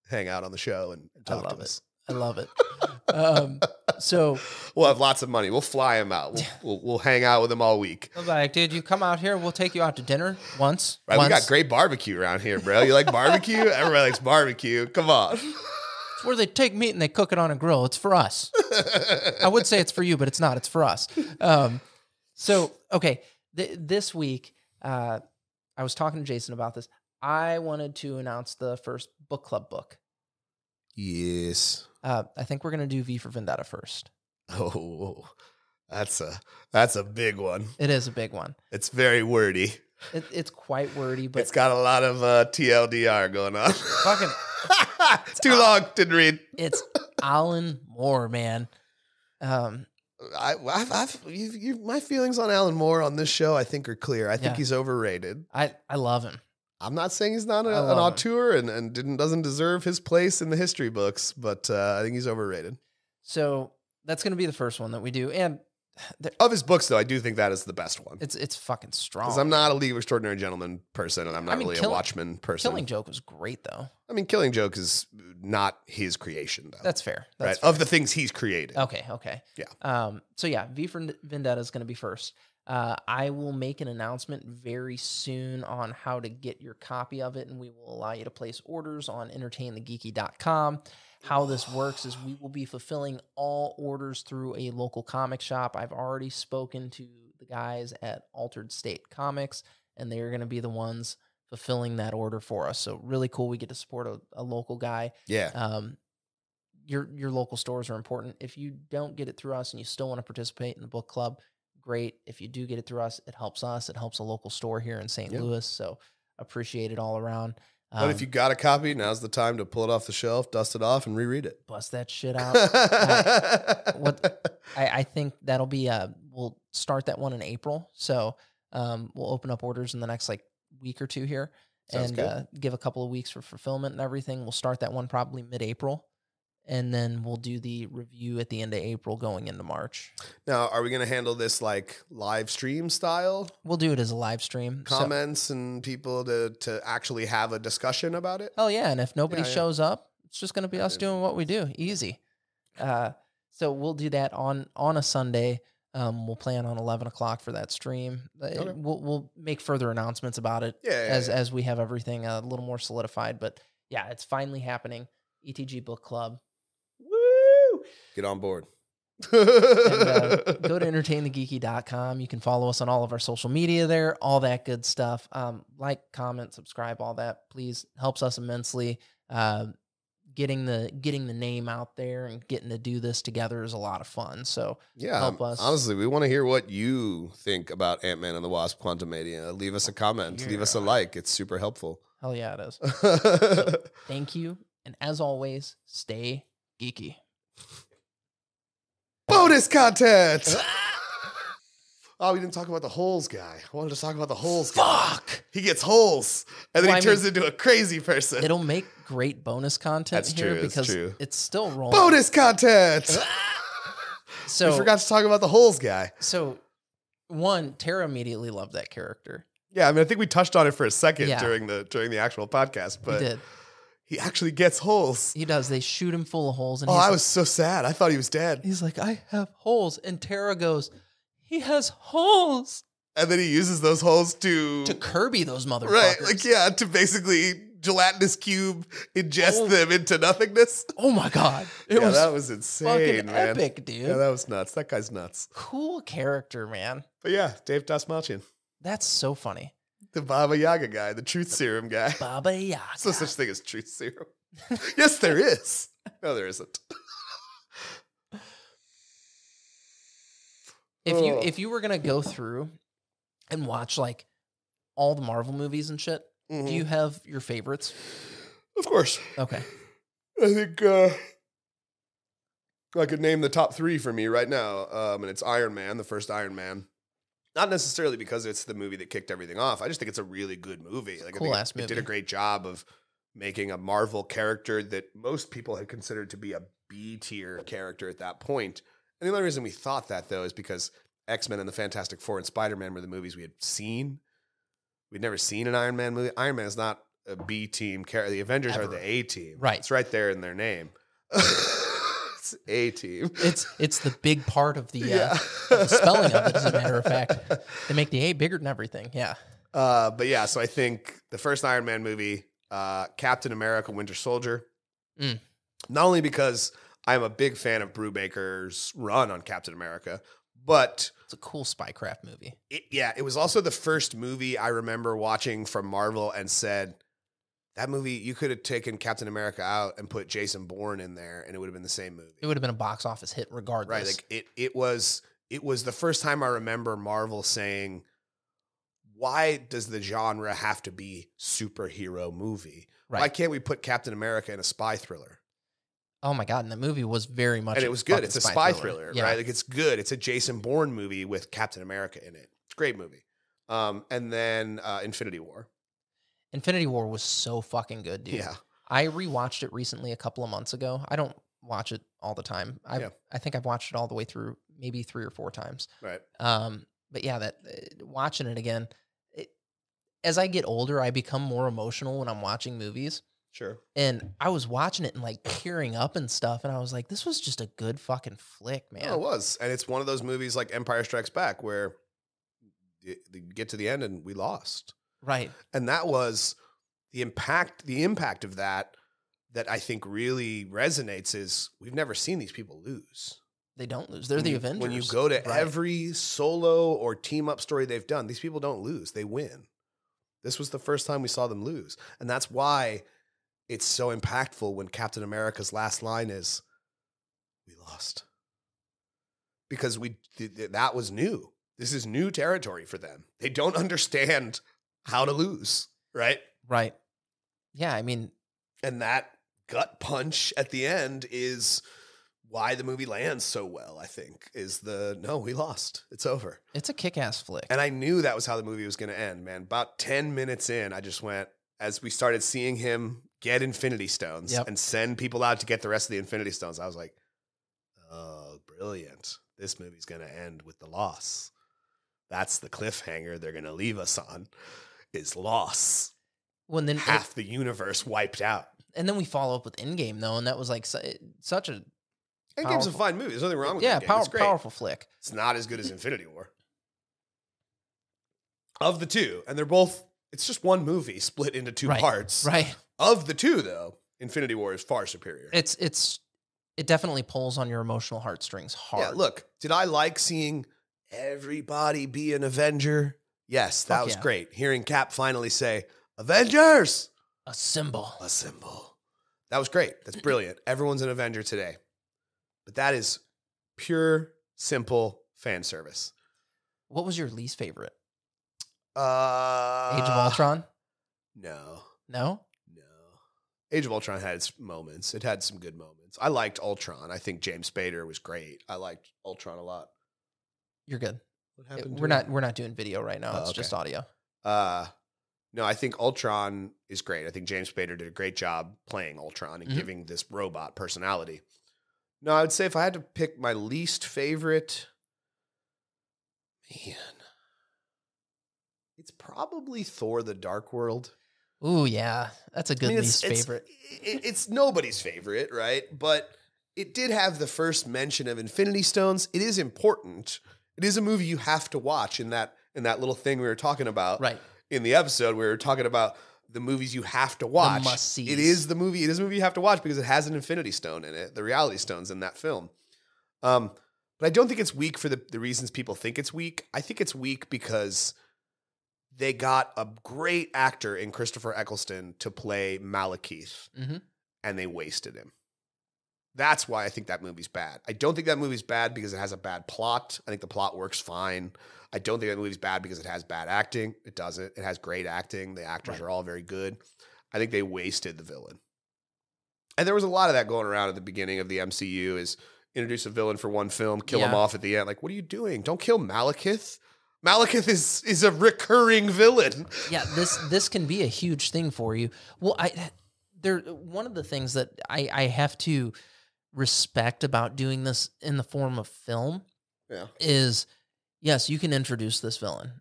hang out on the show and talk to us. I love it. So we'll have lots of money. We'll fly him out. We'll hang out with him all week. I'm like, dude, you come out here. We'll take you out to dinner once. Right, we got great barbecue around here, bro. You like barbecue? Everybody likes barbecue. Come on. It's where they take meat and they cook it on a grill. It's for us. I would say it's for you, but it's not. It's for us. So okay. This week, I was talking to Jason about this. I wanted to announce the first book club book. Yes. I think we're going to do V for Vendetta first. Oh, that's a big one. It is a big one. It's very wordy. It's quite wordy, but it's got a lot of TLDR going on. Fucking too long. Didn't read. It's Alan Moore, man. My feelings on Alan Moore on this show, I think, are clear. I think he's overrated. I love him. I'm not saying he's not an auteur and doesn't deserve his place in the history books, but I think he's overrated. So that's going to be the first one that we do. And of his books, though, I do think that is the best one. It's fucking strong. Because I'm not a League of Extraordinary Gentlemen person, and I'm not really a Watchmen person. Killing Joke was great, though. I mean, Killing Joke is not his creation, though. That's fair. Right? Of the things he's created. Okay. Yeah. So yeah, V for Vendetta is going to be first. I will make an announcement very soon on how to get your copy of it, and we will allow you to place orders on entertainthegeeky.com. How this works is we will be fulfilling all orders through a local comic shop. I've already spoken to the guys at Altered State Comics, and they are going to be the ones fulfilling that order for us. So really cool. We get to support a local guy. Yeah. Your local stores are important. If you don't get it through us and you still want to participate in the book club, great. If you do get it through us, it helps us. It helps a local store here in St. Louis. So appreciate it all around. But if you got a copy, now's the time to pull it off the shelf, dust it off, and reread it. Bust that shit out. I think that'll be we'll start that one in April. So we'll open up orders in the next like week or two here. Sounds and give a couple of weeks for fulfillment and everything. We'll start that one probably mid-April. And then we'll do the review at the end of April going into March. Now, are we going to handle this like live stream style? We'll do it as a live stream. Comments and people to actually have a discussion about it? Oh, yeah. And if nobody shows up, it's just going to be us doing what we do. Easy. So we'll do that on a Sunday. We'll plan on 11 o'clock for that stream. Okay. We'll make further announcements about it as we have everything a little more solidified. But yeah, it's finally happening. ETG Book Club. Woo! Get on board. And, go to entertainthegeeky.com. You can follow us on all of our social media there, all that good stuff. Like, comment, subscribe, all that. Please, helps us immensely. Getting the name out there and getting to do this together is a lot of fun. So help us. Honestly, we want to hear what you think about Antman and the Wasp Quantumania. Leave us a comment. Leave us a like. It's super helpful. Hell yeah, it is. So, thank you. And as always, stay geeky. Bonus content! Oh, we didn't talk about the holes guy. I wanted to talk about the holes guy. Fuck! He gets holes, and then he turns into a crazy person. It'll make great bonus content because it's still rolling. Bonus content! So we forgot to talk about the holes guy. So, one, Tara immediately loved that character. Yeah, I mean, I think we touched on it for a second during the actual podcast, but... We did. He actually gets holes. He does. They shoot him full of holes. And I was so sad. I thought he was dead. He's like, I have holes. And Tara goes, he has holes. And then he uses those holes to Kirby those motherfuckers. Right. Like, to basically gelatinous cube ingest them into nothingness. Oh my God. That was insane, fucking man. epic, dude. Yeah, that was nuts. That guy's nuts. Cool character, man. But yeah, Dave Dasmalchian. That's so funny. The Baba Yaga guy, the truth serum guy. Baba Yaga. There's no such thing as truth serum. Yes, there is. No, there isn't. If you were gonna go through and watch like all the Marvel movies and shit, do you have your favorites? Of course. Okay. I think I could name the top 3 for me right now, and it's Iron Man, the first Iron Man. Not necessarily because it's the movie that kicked everything off. I just think it's a really good movie. Like, cool ass movie. It did a great job of making a Marvel character that most people had considered to be a B-tier character at that point. And the only reason we thought that, though, is because X-Men and the Fantastic Four and Spider-Man were the movies we had seen. We'd never seen an Iron Man movie. Iron Man is not a B-team character. The Avengers are the A-team. Right. It's right there in their name. It's A-team. It's the big part of the spelling of it, as a matter of fact. They make the A bigger than everything. Yeah. But yeah, so I think the first Iron Man movie, Captain America Winter Soldier, not only because I'm a big fan of Brubaker's run on Captain America, but it's a cool spycraft movie. It was also the first movie I remember watching from Marvel and said, that movie, you could have taken Captain America out and put Jason Bourne in there, and it would have been the same movie. It would have been a box office hit regardless. Right. Like it was the first time I remember Marvel saying, why does the genre have to be superhero movie? Right. Why can't we put Captain America in a spy thriller? Oh my God. And the movie was very much. And it was good. It's a spy thriller, right? Like, it's good. It's a Jason Bourne movie with Captain America in it. It's a great movie. And then Infinity War. Infinity War was so fucking good, dude. Yeah. I rewatched it recently a couple of months ago. I don't watch it all the time. I think I've watched it all the way through maybe 3 or 4 times. Right. But yeah, that watching it again, as I get older, I become more emotional when I'm watching movies. Sure. And I was watching it and like tearing up and stuff. And I was like, this was just a good fucking flick, man. Oh, it was. And it's one of those movies like Empire Strikes Back where you get to the end and we lost. Right. And that was the impact of that I think really resonates is we've never seen these people lose. They don't lose. They're the Avengers. When you go to every solo or team up story they've done, these people don't lose. They win. This was the first time we saw them lose. And that's why it's so impactful when Captain America's last line is, "We lost." Because that was new. This is new territory for them. They don't understand how to lose, right? Right. Yeah, I mean, and that gut punch at the end is why the movie lands so well, I think, is no, we lost. It's over. It's a kick-ass flick. And I knew that was how the movie was going to end, man. About 10 minutes in, I just went, as we started seeing him get Infinity Stones and send people out to get the rest of the Infinity Stones, I was like, oh, brilliant. This movie's going to end with the loss. That's the cliffhanger they're going to leave us on, is loss. Well, then half the universe wiped out. And then we follow up with Endgame, though, and that was like such a... Endgame's a fine movie. There's nothing wrong with Endgame. It's great. Powerful flick. It's not as good as Infinity War. Of the two, and they're both... It's just one movie split into two parts. Right. Of the two, though, Infinity War is far superior. It definitely pulls on your emotional heartstrings hard. Yeah, look, did I like seeing everybody be an Avenger? Yes, that was great. Hearing Cap finally say, Avengers! Assemble. That was great. That's brilliant. Everyone's an Avenger today. But that is pure, simple fan service. What was your least favorite? Age of Ultron? No. No? No. Age of Ultron had its moments. It had some good moments. I liked Ultron. I think James Spader was great. I liked Ultron a lot. You're good. What happened? We're not doing video right now. It's just audio. No, I think Ultron is great. I think James Spader did a great job playing Ultron and giving this robot personality. No, I would say if I had to pick my least favorite, man, it's probably Thor: The Dark World. Ooh, yeah. That's a good least favorite. It's nobody's favorite, right? But it did have the first mention of Infinity Stones. It is important. It is a movie you have to watch in that little thing we were talking about. Right. In the episode, we were talking about the movies you have to watch. The must-sees. It is a movie you have to watch because it has an Infinity Stone in it, the Reality Stones in that film. But I don't think it's weak for the reasons people think it's weak. I think it's weak because they got a great actor in Christopher Eccleston to play Malekith, and they wasted him. That's why I think that movie's bad. I don't think that movie's bad because it has a bad plot. I think the plot works fine. I don't think that movie's bad because it has bad acting. It doesn't. It has great acting. The actors are all very good. I think they wasted the villain. And there was a lot of that going around at the beginning of the MCU is introduce a villain for one film, kill him off at the end. Like, what are you doing? Don't kill Malekith. Malekith is a recurring villain. Yeah, this can be a huge thing for you. Well, one of the things that I have to respect about doing this in the form of film is, yes, you can introduce this villain.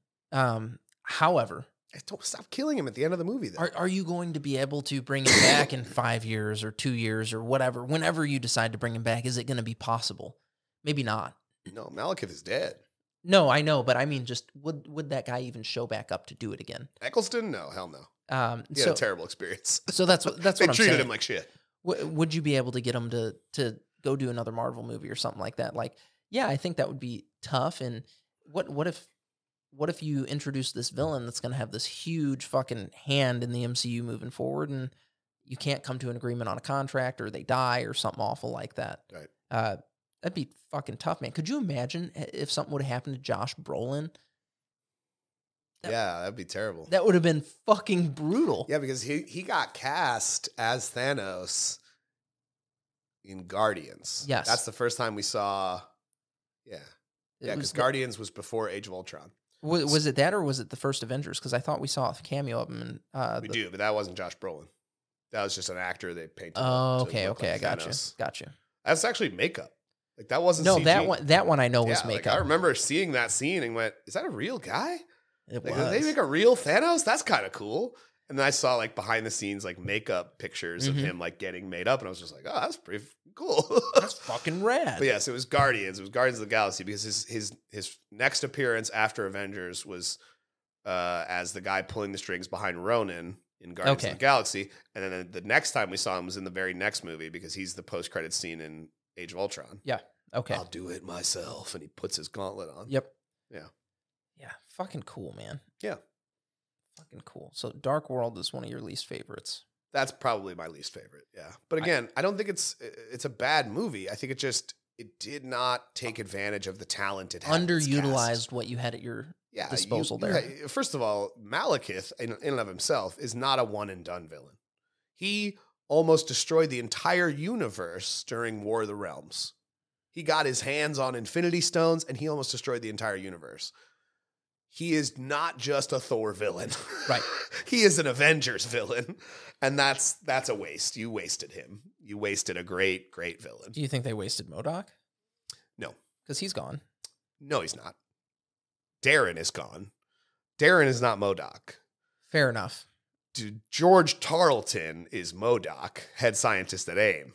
However, don't stop killing him at the end of the movie, though. Are you going to be able to bring him back in 5 years or 2 years or whatever? Whenever you decide to bring him back, is it going to be possible? Maybe not. No, Malekith is dead. No, I know, but I mean, just would that guy even show back up to do it again? Eccleston? No, hell no. He had a terrible experience. So that's what I'm saying. They treated him like shit. Would you be able to get him to go do another Marvel movie or something like that? Like, yeah, I think that would be tough. And what if you introduce this villain that's going to have this huge fucking hand in the MCU moving forward, and you can't come to an agreement on a contract, or they die, or something awful like that? Right. That'd be fucking tough, man. Could you imagine if something would have happened to Josh Brolin? That'd be terrible. That would have been fucking brutal. Yeah, because he got cast as Thanos in Guardians. Yes. That's the first time we saw... Yeah. Yeah, because Guardians was before Age of Ultron. Was it that, or was it the first Avengers? Because I thought we saw a cameo of him. We do, but that wasn't Josh Brolin. That was just an actor they painted. Oh, okay. I got you. That's actually makeup. Like, that wasn't No, CG. that one I know was makeup. Like, I remember seeing that scene and went, is that a real guy? It was. Did they make a real Thanos? That's kind of cool. And then I saw like behind the scenes like makeup pictures of him like getting made up, and I was just like, oh, that's pretty cool. That's fucking rad. But yes, it was Guardians. It was Guardians of the Galaxy because his next appearance after Avengers was as the guy pulling the strings behind Ronan in Guardians of the Galaxy, and then the next time we saw him was in the very next movie because he's the post-credit scene in Age of Ultron. Yeah. Okay. I'll do it myself, and he puts his gauntlet on. Yep. Yeah. Yeah. Fucking cool, man. Yeah. Fucking cool. So Dark World is one of your least favorites. That's probably my least favorite. Yeah. But again, I don't think it's a bad movie. I think it did not take advantage of the talent it had. Underutilized what you had at your disposal there. First of all, Malekith in and of himself is not a one and done villain. He almost destroyed the entire universe during War of the Realms. He got his hands on Infinity Stones and he almost destroyed the entire universe. He is not just a Thor villain. Right. He is an Avengers villain. And that's a waste. You wasted him. You wasted a great, great villain. Do you think they wasted MODOK? No. Because he's gone. No, he's not. Darren is gone. Darren is not MODOK. Fair enough. Dude, George Tarleton is MODOK, head scientist at AIM.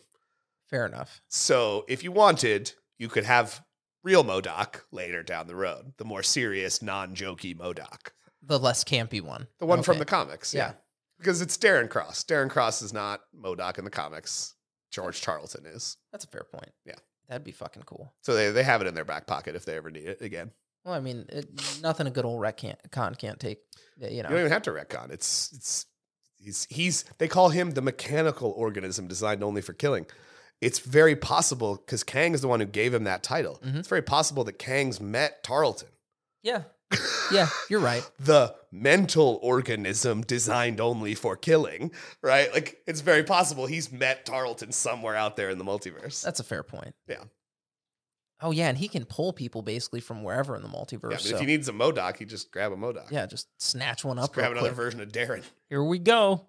Fair enough. So if you wanted, you could have real MODOK later down the road. The more serious, non-jokey MODOK. The less campy one. The one from the comics, yeah. Because it's Darren Cross. Darren Cross is not MODOK in the comics. George Tarleton is. That's a fair point. Yeah. That'd be fucking cool. So they have it in their back pocket if they ever need it again. Well, I mean, nothing a good old retcon can't take. You know, you don't even have to retcon. They call him the mechanical organism designed only for killing. It's very possible because Kang is the one who gave him that title. Mm-hmm. It's very possible that Kang's met Tarleton. Yeah. Yeah, you're right. The mental organism designed only for killing, right? Like, it's very possible he's met Tarleton somewhere out there in the multiverse. That's a fair point. Yeah. Oh, yeah, and he can pull people basically from wherever in the multiverse. Yeah, but if he needs a MODOK, he just grab a MODOK. Yeah, just snatch one up. Just grab another version of Darren. Here we go.